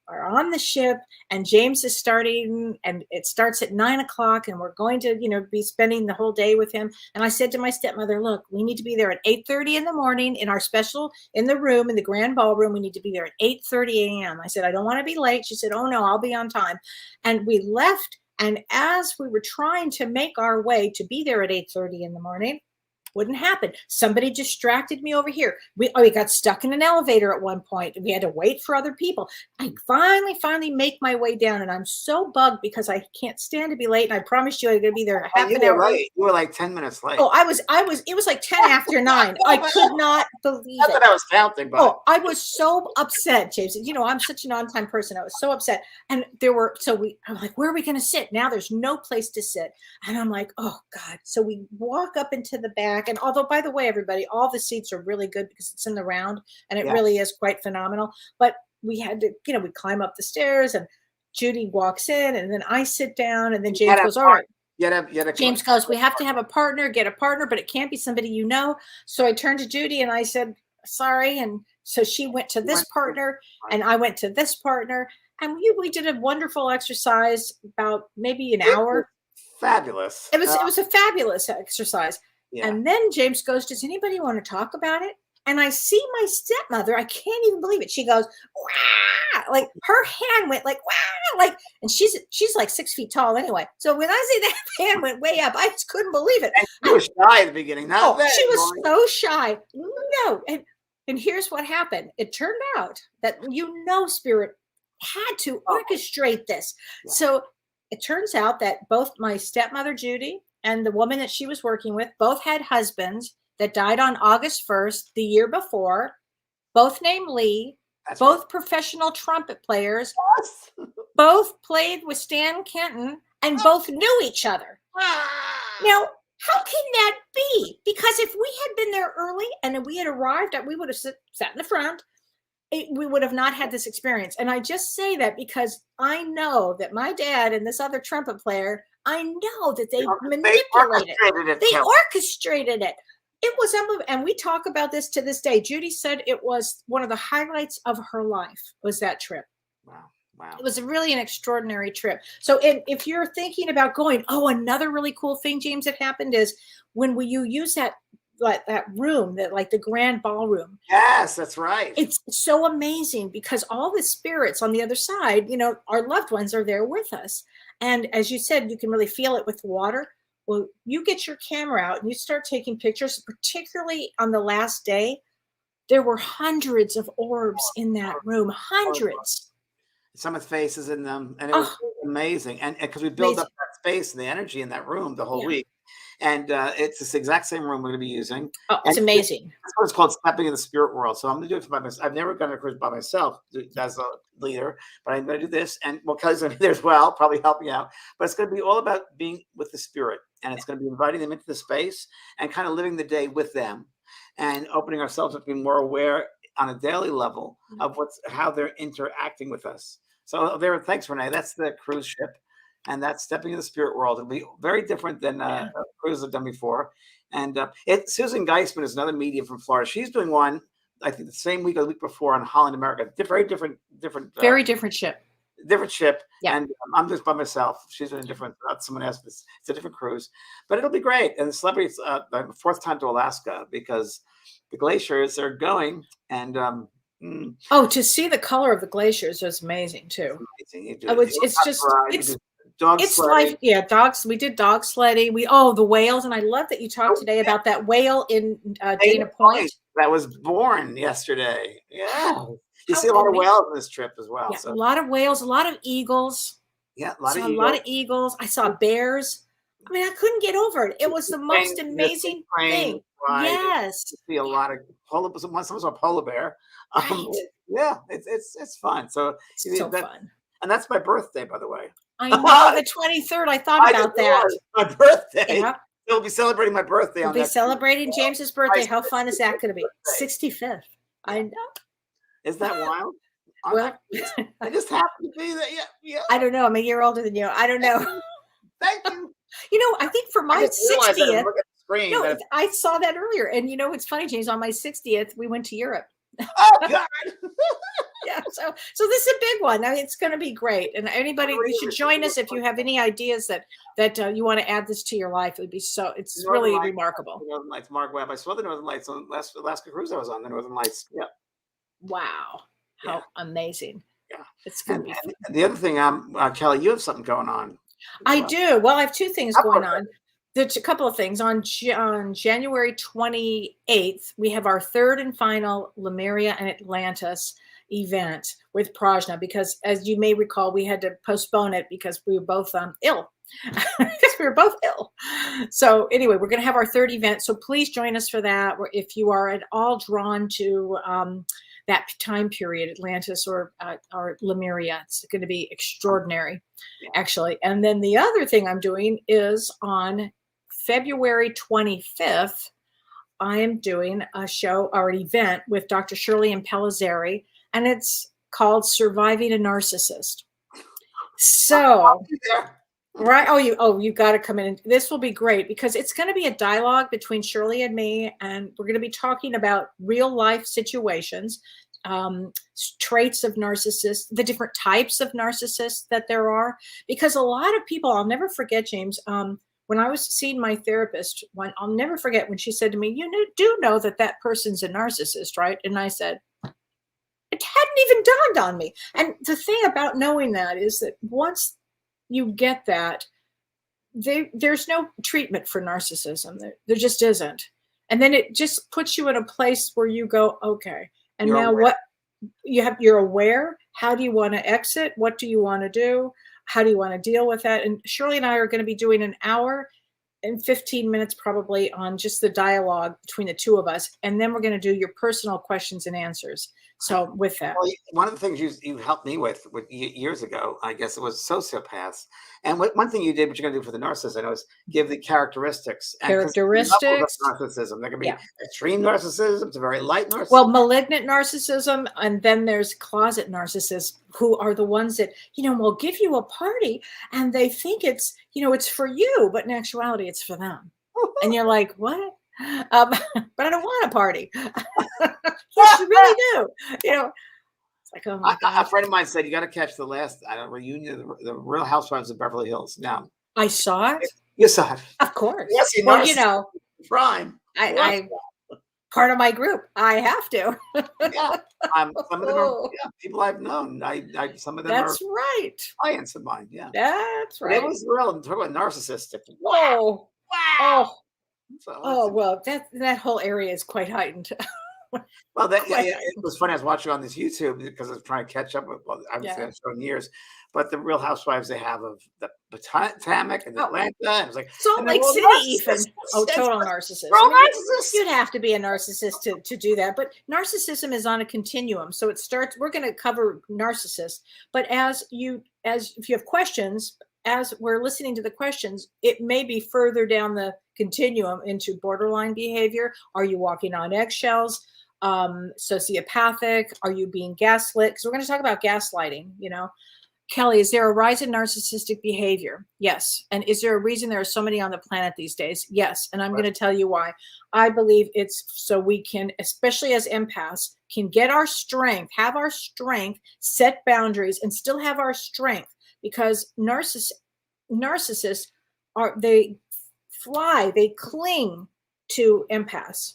are on the ship, and James is starting, and it starts at 9 o'clock, and we're going to, be spending the whole day with him. And I said to my stepmother, look, we need to be there at 8:30 in the morning in our special, in the room, in the grand ballroom. We need to be there at 8:30 a.m. I said, I don't want to be late. She said, oh no, I'll be on time. And we left. And as we were trying to make our way to be there at 8:30 in the morning, wouldn't happen. Somebody distracted me over here. We got stuck in an elevator at one point. We had to wait for other people. I finally make my way down, and I'm so bugged because I can't stand to be late. And I promised you I was going to be there a half an hour. Right. You were like 10 minutes late. Oh, it was like 10 after 9. I could not believe Not it. that I was counting, but Oh, I was so upset, James. I'm such an on-time person. I was so upset. And I'm like, where are we going to sit? Now there's no place to sit. And I'm like, oh God. So we walk up into the back. And although, by the way, everybody, all the seats are really good because it's in the round, and it really is quite phenomenal. But we had to, we climb up the stairs, and Judy walks in, and then I sit down, and then James goes, all right. James goes, we have to have a partner, get a partner, but it can't be somebody you know. So I turned to Judy and I said, sorry. And so she went to this partner, and I went to this partner, and we did a wonderful exercise about maybe an hour. Fabulous. It was a fabulous exercise. Yeah. And then James goes, does anybody want to talk about it? And I see my stepmother. I can't even believe it. She goes, wah! Like her hand went like, wah! Like, and she's like 6 feet tall anyway. So when I see that hand went way up, I just couldn't believe it. And she was shy at the beginning. She was so shy. No. And here's what happened. It turned out that, Spirit had to orchestrate this. Yeah. So it turns out that both my stepmother, Judy, and the woman that she was working with both had husbands that died on August 1st, the year before, both named Lee, both professional trumpet players, both played with Stan Kenton, and both knew each other. Now, how can that be? Because if we had been there early and we had arrived, we would have sat in the front. We would have not had this experience. And I just say that because I know that my dad and this other trumpet player, I know that they manipulated it. They orchestrated it. It was unbelievable. And we talk about this to this day. Judy said it was one of the highlights of her life, was that trip. Wow. It was really an extraordinary trip. So if you're thinking about going, another really cool thing, James, that happened is when you use that room, like the grand ballroom. Yes, that's right. It's so amazing because all the spirits on the other side, our loved ones are there with us. And as you said, you can really feel it with the water. Well, you get your camera out and you start taking pictures, particularly on the last day. There were hundreds of orbs in that room, hundreds. Some with faces in them, and it was amazing. And because we built up that space and the energy in that room the whole week. And it's this exact same room we're going to be using. Oh, it's amazing. That's what it's called, Stepping in the Spirit World. So I'm going to do it by myself. I've never gone to a cruise by myself as a leader, but I'm going to do this. And Kelly's going to be there as well, probably helping out. But it's going to be all about being with the spirit. And it's going to be inviting them into the space and kind of living the day with them and opening ourselves up to be more aware on a daily level of how they're interacting with us. So thanks, Renee. That's the cruise ship. And that's Stepping in the Spirit World. It'll be very different than cruises I've done before. And Susan Geisman is another medium from Florida. She's doing one, I think, the same week or the week before on Holland America. Very different. Very different ship. Different ship. Yeah. And I'm just by myself. She's doing different. Someone else. It's a different cruise. But it'll be great. And the celebrities, the fourth time to Alaska because the glaciers are going. And to see the color of the glaciers was amazing too. It's life. Yeah, dogs. We did dog sledding. The whales, and I love that you talked today about that whale in Dana Point. That was born yesterday. Yeah, you see a lot of whales on this trip as well. Yeah, so. A lot of whales, a lot of eagles. Yeah, a lot of eagles. I saw bears. I mean, I couldn't get over it. It was the most amazing thing. Yes, you see a lot of someone saw a polar bear. Right. Yeah, it's fun. So it's so fun. And that's my birthday, by the way. I know, the 23rd. I thought about that. My birthday. Yeah. They'll be celebrating my birthday We'll on be that. celebrating James's birthday. How fun is that going to be? 65th. I know. Is that wild? Well, I just happen to be that. Yeah, yeah. I don't know. I'm a year older than you. I don't know. Thank you. I think for I my just realized that 60th, look at the screen. no, I saw that earlier. And it's funny, James, on my 60th, we went to Europe. Oh God. Yeah. So this is a big one. I mean, it's going to be great. And anybody, you should join us if you have any ideas that you want to add this to your life. It would be it's Northern really Lights, remarkable. the Northern Lights, Mark Webb. I saw the Northern Lights on last Alaska cruise I was on. The Northern Lights. Yeah. Wow. How amazing. Yeah. It's going to be fun. And the other thing, Kellee, you have something going on. I do. Well, I have two things going on. There's a couple of things. On January 28th, we have our third and final Lemuria and Atlantis event with Prajna, because as you may recall, we had to postpone it because we were both ill. Because we were both ill. So anyway, we're going to have our third event. So please join us for that. If you are at all drawn to that time period, Atlantis or Lemuria, it's going to be extraordinary, actually. And then the other thing I'm doing is on February 25th, I am doing a show or an event with Dr. Shirley and Pellizzari, and it's called Surviving a Narcissist. So, right. You got to come in. This will be great because it's going to be a dialogue between Shirley and me, and we're going to be talking about real life situations, traits of narcissists, the different types of narcissists that there are, because a lot of people, I'll never forget, James, when I was seeing my therapist, I'll never forget when she said to me, "You do know that person's a narcissist, right?" And I said, it hadn't even dawned on me. And the thing about knowing that is that once you get that, there's no treatment for narcissism. There just isn't. And then it just puts you in a place where you go, okay, and You're now aware. what you're aware. How do you want to exit? What do you want to do? How do you want to deal with that? And Shirley and I are going to be doing an hour and 15 minutes probably on just the dialogue between the two of us. And then we're going to do your personal questions and answers. So with that. Well, one of the things you helped me with years ago, I guess it was sociopaths. And one thing you did, what you're going to do for the narcissist, I know, is give the characteristics. And Characteristics. Narcissism. There can be extreme narcissism to very light narcissism. Well, malignant narcissism, and then there's closet narcissists, who are the ones that, will give you a party and they think it's, it's for you, but in actuality, it's for them. And you're like, what? But I don't want a party. Yes, you really do. It's like, oh my God. A friend of mine said, you got to catch the last reunion of the Real Housewives of Beverly Hills. Now, I saw it. You saw it. Of course. Yes, well, prime. I part of my group. I have to. Yeah. Some of them are people I've known. Some of them That's are right. clients of mine. Yeah. That's right. It was real. And talk about narcissistic. Wow. Wow. So, well, that whole area is quite heightened. Well, it was funny. I was watching on this YouTube because I was trying to catch up with. Well, I haven't seen that show in years, but the Real Housewives they have of the Potomac and Atlanta. It was like Salt Lake City, even. Oh, total narcissist. You'd have to be a narcissist to do that. But narcissism is on a continuum, so it starts. We're going to cover narcissists, but if you have questions, as we're listening to the questions, it may be further down the continuum into borderline behavior. Are you walking on eggshells? Sociopathic? Are you being gaslit? Because we're going to talk about gaslighting. Kellee, is there a rise in narcissistic behavior? Yes. And is there a reason there are so many on the planet these days? Yes. And I'm going to tell you why. I believe it's so we can, especially as empaths, can get our strength, have our strength, set boundaries, and still have our strength. Because narcissists they cling to empaths.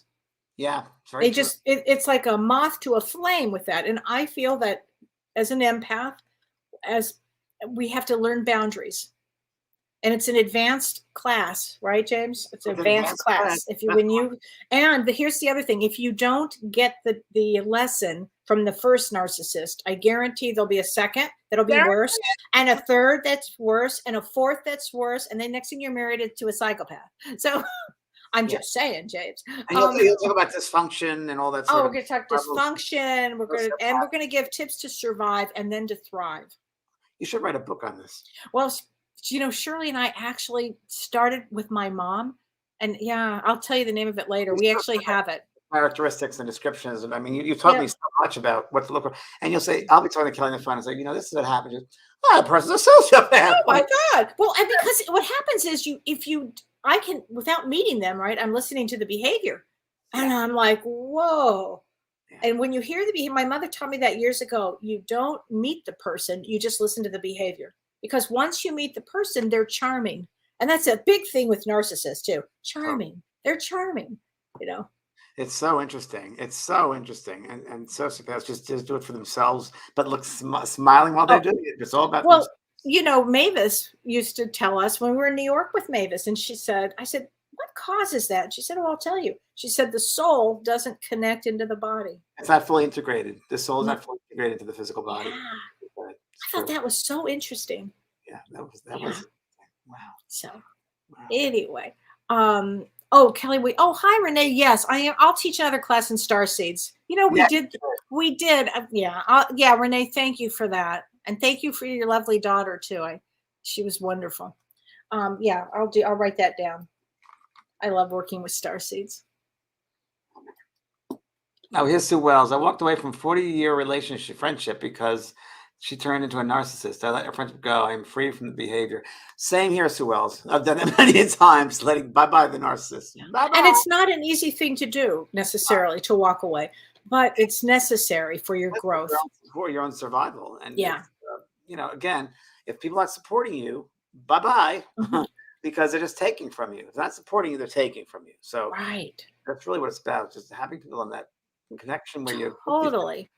Yeah. They just, it's like a moth to a flame with that. And I feel that as an empath, as we have to learn boundaries. And it's an advanced class, right, James? It's an advanced class. Here's the other thing. If you don't get the lesson from the first narcissist, I guarantee there'll be a second that'll be worse, and a third that's worse, and a fourth that's worse, and then next thing you're married to a psychopath. So I'm just saying, James. And you'll talk about dysfunction and all that. We're going to talk dysfunction. We're going to give tips to survive and then to thrive. You should write a book on this. Well, Shirley and I actually started with my mom And yeah, I'll tell you the name of it later. We actually have it. Characteristics and descriptions. And I mean, you taught me Yep. so much about what to look for. And you'll say, I'll be talking to Kelly on the phone and say, this is what happened. She goes, oh, that person's a sociopath. Oh my God. Well, and because what happens is I can, without meeting them, right? I'm listening to the behavior and Yeah. I'm like, whoa. Yeah. And when you hear the behavior, my mother taught me that years ago, you don't meet the person, you just listen to the behavior. Because once you meet the person, they're charming. And that's a big thing with narcissists too. Charming. They're charming, you know. It's so interesting. It's so interesting. And sociopaths just do it for themselves, but look smiling while they're Oh, doing it. It's all about well, themselves. Mavis used to tell us when we were in New York with Mavis, and I said, what causes that? And she said, oh, I'll tell you. She said, the soul doesn't connect into the body. It's not fully integrated. The soul is No. not fully integrated into the physical body. Yeah. But it's I thought true. that was so interesting. Yeah, that Yeah. was wow. So Wow. anyway, oh, Kelly, hi, Renee. Yes, I am. I'll teach another class in star seeds. We Yeah, did. Yeah. Renee, thank you for that. And thank you for your lovely daughter too. She was wonderful. Yeah, I'll write that down. I love working with star seeds. now here's Sue Wells. I walked away from 40-year friendship because she turned into a narcissist. I let our friendship go. I'm free from the behavior. Same here, Sue Wells. I've done it many times, letting bye-bye the narcissist. Bye-bye. And it's not an easy thing to do necessarily to walk away, but it's necessary for your growth. For your own survival. And Yeah. again, if people aren't supporting you, bye-bye. Mhm. Because they're just taking from you. If they're not supporting you, they're taking from you. So Right. that's really what it's about, just having people in that connection where you Totally.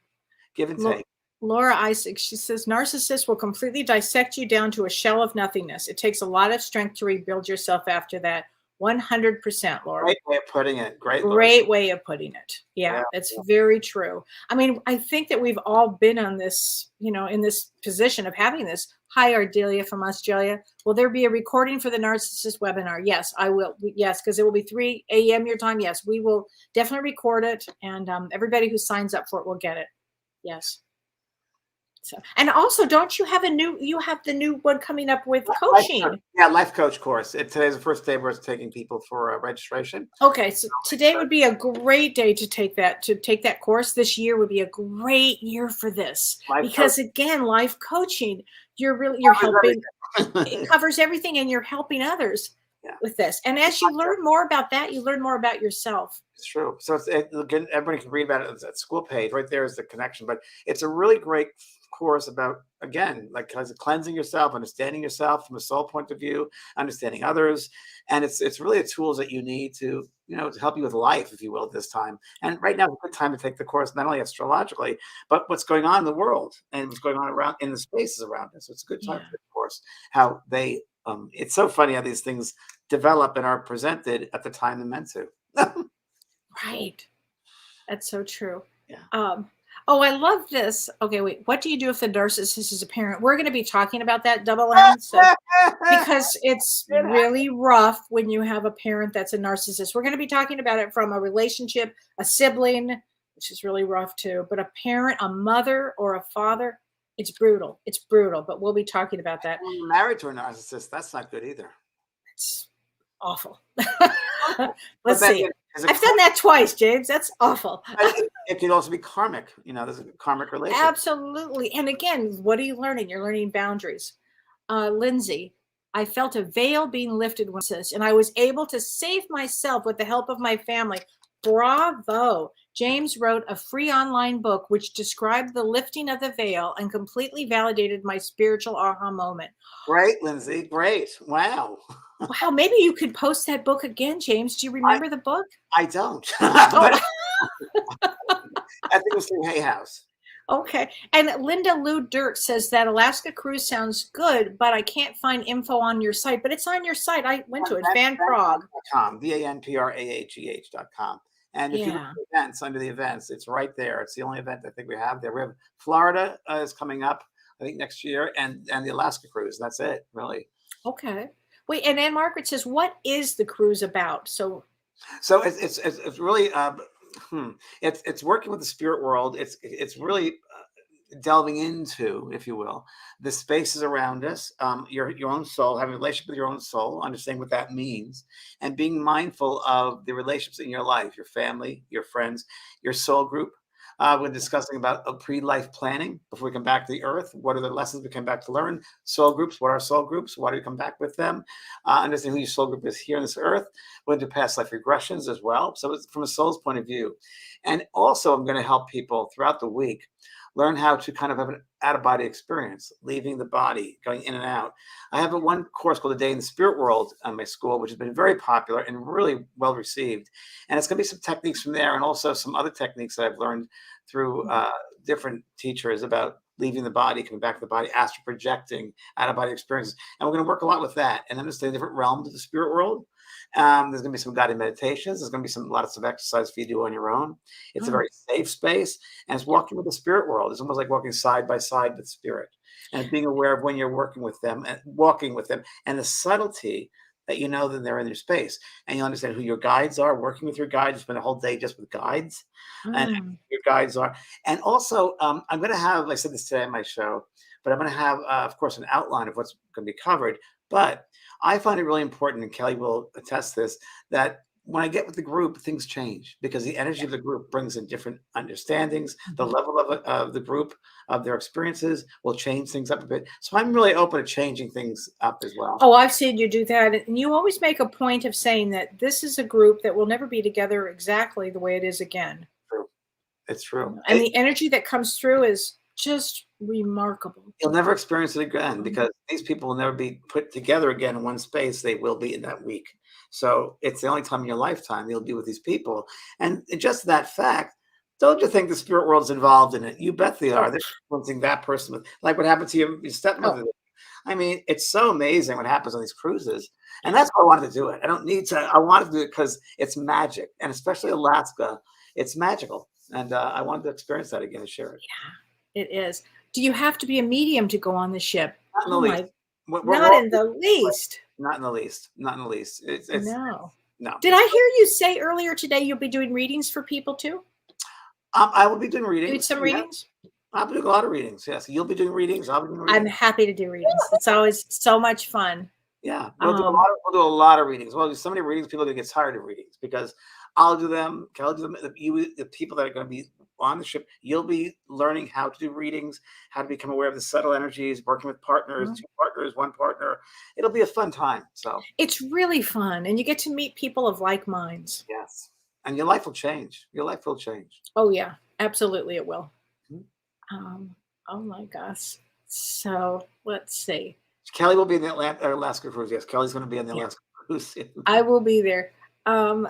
give and Lo- take. Laura Isaac, she says, narcissists will completely dissect you down to a shell of nothingness. It takes a lot of strength to rebuild yourself after that. 100%, Laura. Great way of putting it. Great. Laura. Great way of putting it. Yeah, it's very true. I mean, I think that we've all been on this, in this position of having this. Hi, Ardelia from Australia. Will there be a recording for the narcissist webinar? Yes, I will. Yes, because it will be 3 a.m. your time. Yes, we will definitely record it. And everybody who signs up for it will get it. Yes. So, and also, don't you have you have the new one coming up with coaching? Life coach course. Today's the first day we're taking people for registration. Okay, so today would be a great day to take that course. This year would be a great year for this because again, life coaching, you're helping. It covers everything, and you're helping others with this. And as you learn more about that, you learn more about yourself. It's true. So everybody can read about it at school page. Right there is the connection. But it's a really great course about, again, like cleansing yourself, understanding yourself from a soul point of view, understanding others. And it's really the tools that you need to, to help you with life, if you will, at this time. And right now is a good time to take the course, not only astrologically, but what's going on in the world and what's going on around in the spaces around us. So it's a good time for the course, how they, it's so funny how these things develop and are presented at the time they're meant to. Right. That's so true. Yeah. Oh, I love this. Okay, wait. What do you do if the narcissist is a parent? We're going to be talking about that double N, because it's really rough when you have a parent that's a narcissist. We're going to be talking about it from a relationship, a sibling, which is really rough too. But a parent, a mother or a father, it's brutal. It's brutal. But we'll be talking about that. When you're married to a narcissist, that's not good either. It's awful. Let's see. I've done that twice, James. That's awful. It can also be karmic. There's a karmic relationship. Absolutely. And again, what are you learning? You're learning boundaries. Lindsay, I felt a veil being lifted once, and I was able to save myself with the help of my family. Bravo. James wrote a free online book which described the lifting of the veil and completely validated my spiritual aha moment. Great, Lindsay. Great. Wow. Wow, maybe you could post that book again, James. Do you remember the book? I don't. Oh. I think it was through Hay House. Okay. And Linda Lou Dirt says that Alaska cruise sounds good, but I can't find info on your site. But it's on your site. I went to it. Vanprag.com. VANPRAHH.com. And if you look at events, under the events, it's right there. It's the only event I think we have there. We have Florida is coming up, I think, next year, and the Alaska cruise. That's it, really. Okay. Wait, and Ann Margaret says, what is the cruise about? So it's really it's working with the spirit world. It's really delving into, if you will, the spaces around us, your own soul, having a relationship with your own soul, understanding what that means, and being mindful of the relationships in your life, your family, your friends, your soul group. We're discussing about a pre-life planning before we come back to the earth. What are the lessons we come back to learn? Soul groups. What are soul groups? Why do we come back with them? Understand who your soul group is here on this earth. We're going to do past life regressions as well. So it's from a soul's point of view. And also I'm going to help people throughout the week learn how to kind of have an out-of-body experience, leaving the body, going in and out. I have one course called A Day in the Spirit World on my school, which has been very popular and really well received. And it's going to be some techniques from there and also some other techniques that I've learned through different teachers about leaving the body, coming back to the body, astral projecting, out-of-body experiences. And we're going to work a lot with that and understand different realms of the spirit world. There's going to be some guided meditations. There's going to be lots of exercise for you to do on your own. It's a very safe space, and it's walking with the spirit world. It's almost like walking side by side with spirit, and being aware of when you're working with them and walking with them, and the subtlety that you know that they're in your space, and you understand who your guides are. Working with your guides, spend a whole day just with guides, and who your guides are. And also, I'm going to have, I said this today on my show, but I'm going to have, of course, an outline of what's going to be covered. But I find it really important, and Kellee will attest this, that when I get with the group, things change because the energy of the group brings in different understandings. The level of the group, of their experiences will change things up a bit. So I'm really open to changing things up as well. Oh, I've seen you do that. And you always make a point of saying that this is a group that will never be together exactly the way it is again. True. It's true. And the energy that comes through is just remarkable. You'll never experience it again because these people will never be put together again in one space. They will be in that week. So it's the only time in your lifetime you'll be with these people. And just that fact, don't you think the spirit world's involved in it? You bet they are. They're influencing that person with, like what happened to your stepmother. I mean, it's so amazing what happens on these cruises. And that's why I wanted to do it. I don't need to, I wanted to do it because it's magic. And especially Alaska, it's magical. And I wanted to experience that again and share it. Yeah, it is. Do you have to be a medium to go on the ship? Not in the least. Not in the least. Not in the least. Not in the least. It's no. No. Did I hear you say earlier today you'll be doing readings for people too? I will be doing readings. Doing some readings? I'll be doing a lot of readings. Yes. You'll be doing readings. I'll be doing readings. I'm happy to do readings. It's always so much fun. Yeah. We'll do a lot of readings. Well, there's so many readings, people are going to get tired of readings because I'll do them. Kellee do them. The people that are going to be on the ship, you'll be learning how to do readings, how to become aware of the subtle energies, working with partners, 2 partners, 1 partner. It'll be a fun time. So it's really fun. And you get to meet people of like minds. Yes. And your life will change. Your life will change. Oh, yeah. Absolutely, it will. Oh, my gosh. So let's see. Kellee will be in the Alaska cruise. Yes, Kellee's going to be on the Alaska cruise. I will be there. And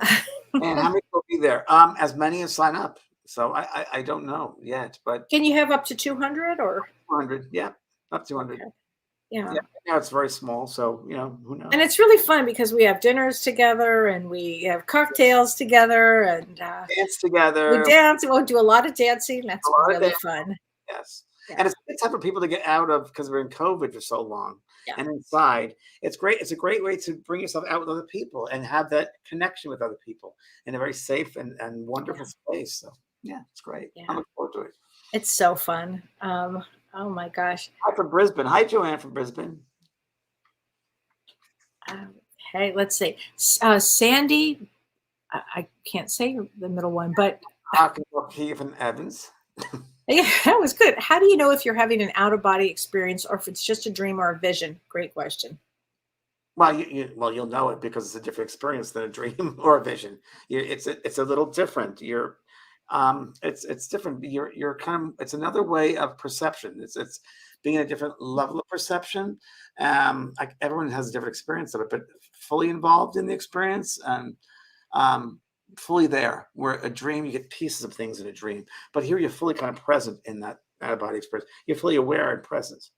how many will be there? As many as sign up. So I don't know yet, but can you have up to 200 or 200? Yeah, up to 200. Okay. Yeah. Now it's very small, so who knows? And it's really fun because we have dinners together and we have cocktails together and dance together. We dance. We'll do a lot of dancing. That's really fun. Yes. Yeah. And it's a good time for people to get out of because we're in COVID for so long. Yeah. And inside, it's great. It's a great way to bring yourself out with other people and have that connection with other people in a very safe and wonderful space. So yeah, it's great. Yeah. I look forward to it. It's so fun. Oh my gosh. Hi from Brisbane. Hi, Joanne from Brisbane. Hey, let's see. Sandy, I can't say the middle one, but Kevin Evans. Yeah, that was good. How do you know if you're having an out-of-body experience or if it's just a dream or a vision? Great question. Well, you'll know it because it's a different experience than a dream or a vision. It's a little different. It's different. You're kind of, it's another way of perception. It's being a different level of perception. Like everyone has a different experience of it, but fully involved in the experience and fully there. Where a dream, you get pieces of things in a dream, but here you're fully kind of present in that out-of-body experience. You're fully aware and present.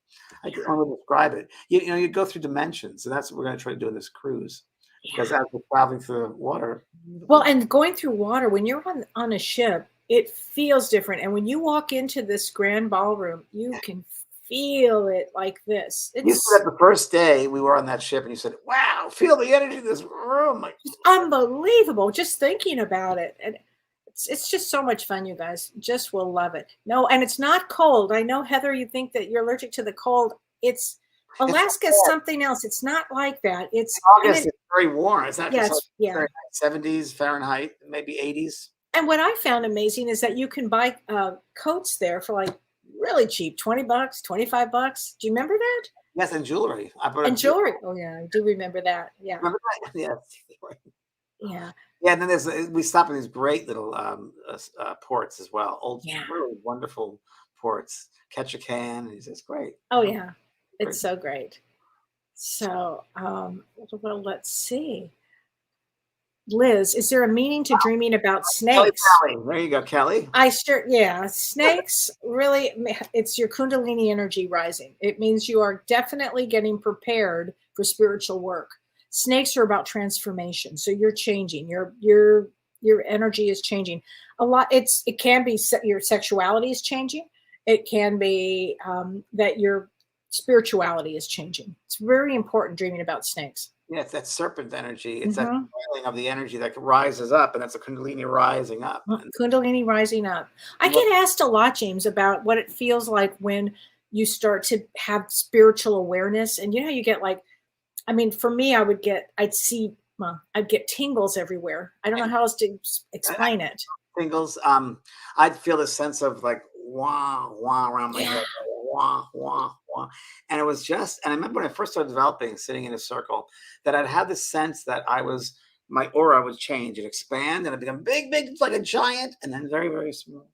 I can only describe it. You go through dimensions, and that's what we're going to try to do in this cruise. Because as we're traveling through the water. Well, and going through water, when you're on a ship, it feels different. And when you walk into this grand ballroom, you can feel it like this. You said that the first day we were on that ship, and you said, "Wow, feel the energy of this room!" It's unbelievable. Just thinking about it, and It's just so much fun, you guys. Just will love it. No, and it's not cold. I know, Heather, you think that you're allergic to the cold. It's It's Alaska is something else. It's not like that. And August. It's very warm. It's not just like yes, yeah. 70s Fahrenheit, maybe 80s. And what I found amazing is that you can buy coats there for like really cheap, $20, $25. Do you remember that? Yes, and jewelry. I bought And jewelry. Oh yeah, I do remember that. Yeah, Remember that? Yes. yeah, Yeah, and then we stop in these great little ports as well. Old, yeah. really wonderful ports. Catch a can. It's great. Oh yeah, Great. it's so great. So, well, let's see. Liz, is there a meaning to dreaming about Kelly snakes? Valley. There you go, Kelly. Yeah, snakes really, it's your Kundalini energy rising. It means you are definitely getting prepared for spiritual work. Snakes are about transformation. So you're changing. Your energy is changing. A lot. It can be your sexuality is changing. It can be that your spirituality is changing. It's very important dreaming about snakes. Yeah, it's that serpent energy. It's that Mhm. feeling of the energy that rises up, and that's a Kundalini rising up. And Kundalini rising up. I what- get asked a lot, James, about what it feels like when you start to have spiritual awareness. And you know, you get like, I mean, for me, I'd get tingles everywhere. I don't know how else to explain it. tingles. I'd feel a sense of like wah wah around my Yeah. head, wah wah wah, and it was just. And I remember when I first started developing, sitting in a circle, that I'd have this sense that my aura would change and expand, and I'd become big, big, like a giant, and then very, very small,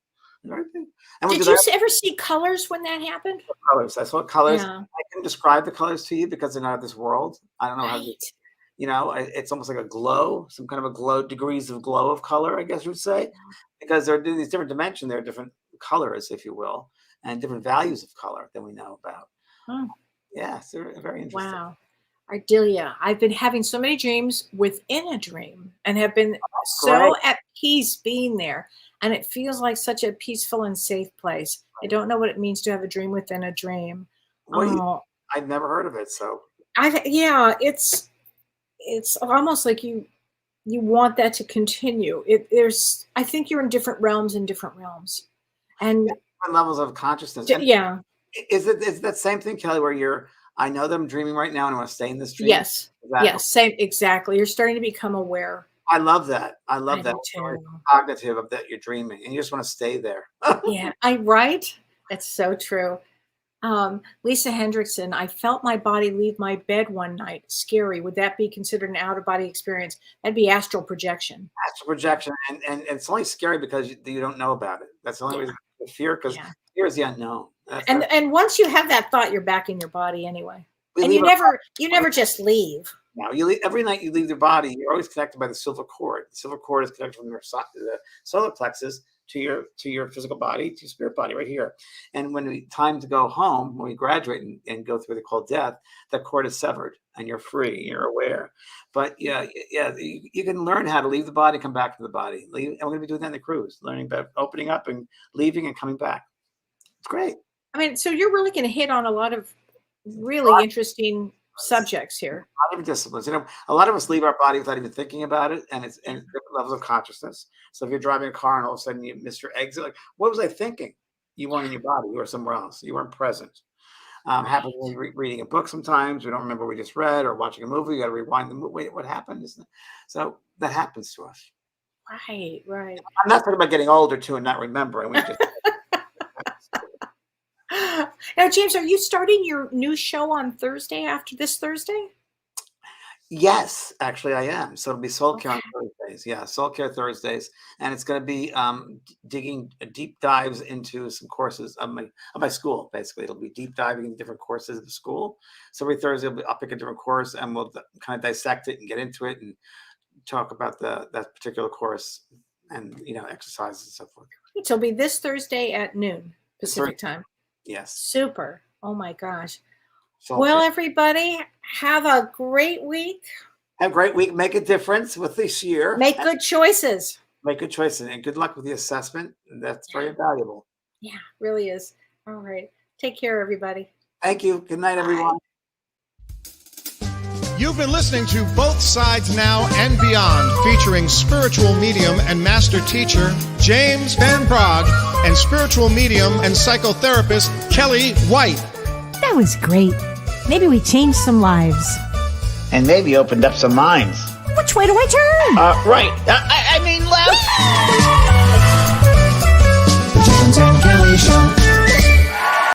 very big. And Did you ever see colors when that happened? colors. I saw colors. Yeah. I can describe the colors to you because they're not of this world. I don't know how. Right. It's almost like a glow, some kind of a glow, degrees of glow of color, I guess you would say, because there are these different dimensions, there are different colors, if you will, and different values of color than we know about. Hmm. Yes, they're very interesting. Wow. Ardelia, I've been having so many dreams within a dream and have been so Great. at peace being there. And it feels like such a peaceful and safe place. I don't know what it means to have a dream within a dream. What do you, Oh, I've never heard of it, so yeah, it's almost like you want that to continue. I think you're in different realms and and different levels of consciousness. And yeah, is that same thing, Kelly, where I know that I'm dreaming right now and I want to stay in this dream? yes, Is that- yes, same, exactly. You're starting to become aware. I love that. I love I that. do Very too. cognitive of that you're dreaming and you just want to stay there. Yeah, right. That's so true. Lisa Hendrickson, I felt my body leave my bed one night. Scary. Would that be considered an out of body experience? That'd be astral projection. Astral projection, and it's only scary because you don't know about it. That's the only Yeah. reason. Fear, because Yeah. fear is the unknown. That's And once you have that thought, you're back in your body anyway. we And leave you never just leave. now. You leave, every night you leave your body. You're always connected by the silver cord. The silver cord is connected from the solar plexus to your physical body, to your spirit body, right here. And when we time to go home, when we graduate and go through the called death, that cord is severed and you're free. You're aware. But yeah, you can learn how to leave the body, come back to the body. And we're going to be doing that in the cruise, learning about opening up and leaving and coming back. It's great. I mean, so you're really going to hit on a lot of really interesting subjects here. A lot of disciplines. A lot of us leave our body without even thinking about it, and it's in different levels of consciousness. So if you're driving a car and all of a sudden you miss your exit, like, what was I thinking? You weren't in your body. You were somewhere else. You weren't present. Happens when you're reading a book sometimes. We don't remember what we just read, or watching a movie. You got to rewind the movie. Wait, what happened? So that happens to us. Right. I'm not talking about getting older too and not remembering. We just Now, James, are you starting your new show on Thursday after this Thursday? Yes, actually, I am. So it'll be Soul Care on Thursdays. Yeah, Soul Care Thursdays, and it's going to be digging deep dives into some courses of my school. Basically, it'll be deep diving into different courses of the school. So every Thursday, I'll pick a different course, and we'll kind of dissect it and get into it and talk about that particular course and exercises and so forth. It'll be this Thursday at noon Pacific time. Yes. Super. Oh my gosh. Soul Well, Care. everybody, have a great week. Have a great week. Make a difference with this year. Make good choices. Make good choices, and good luck with the assessment. That's very valuable. Yeah, really is. All right. Take care, everybody. Thank you. Good night, everyone. You've been listening to Both Sides Now and Beyond, featuring spiritual medium and master teacher James Van Praagh and spiritual medium and psychotherapist Kellee White. That was great. Maybe we changed some lives. And maybe opened up some minds. Which way do I turn? Right. I mean left. The James and Kellee Show.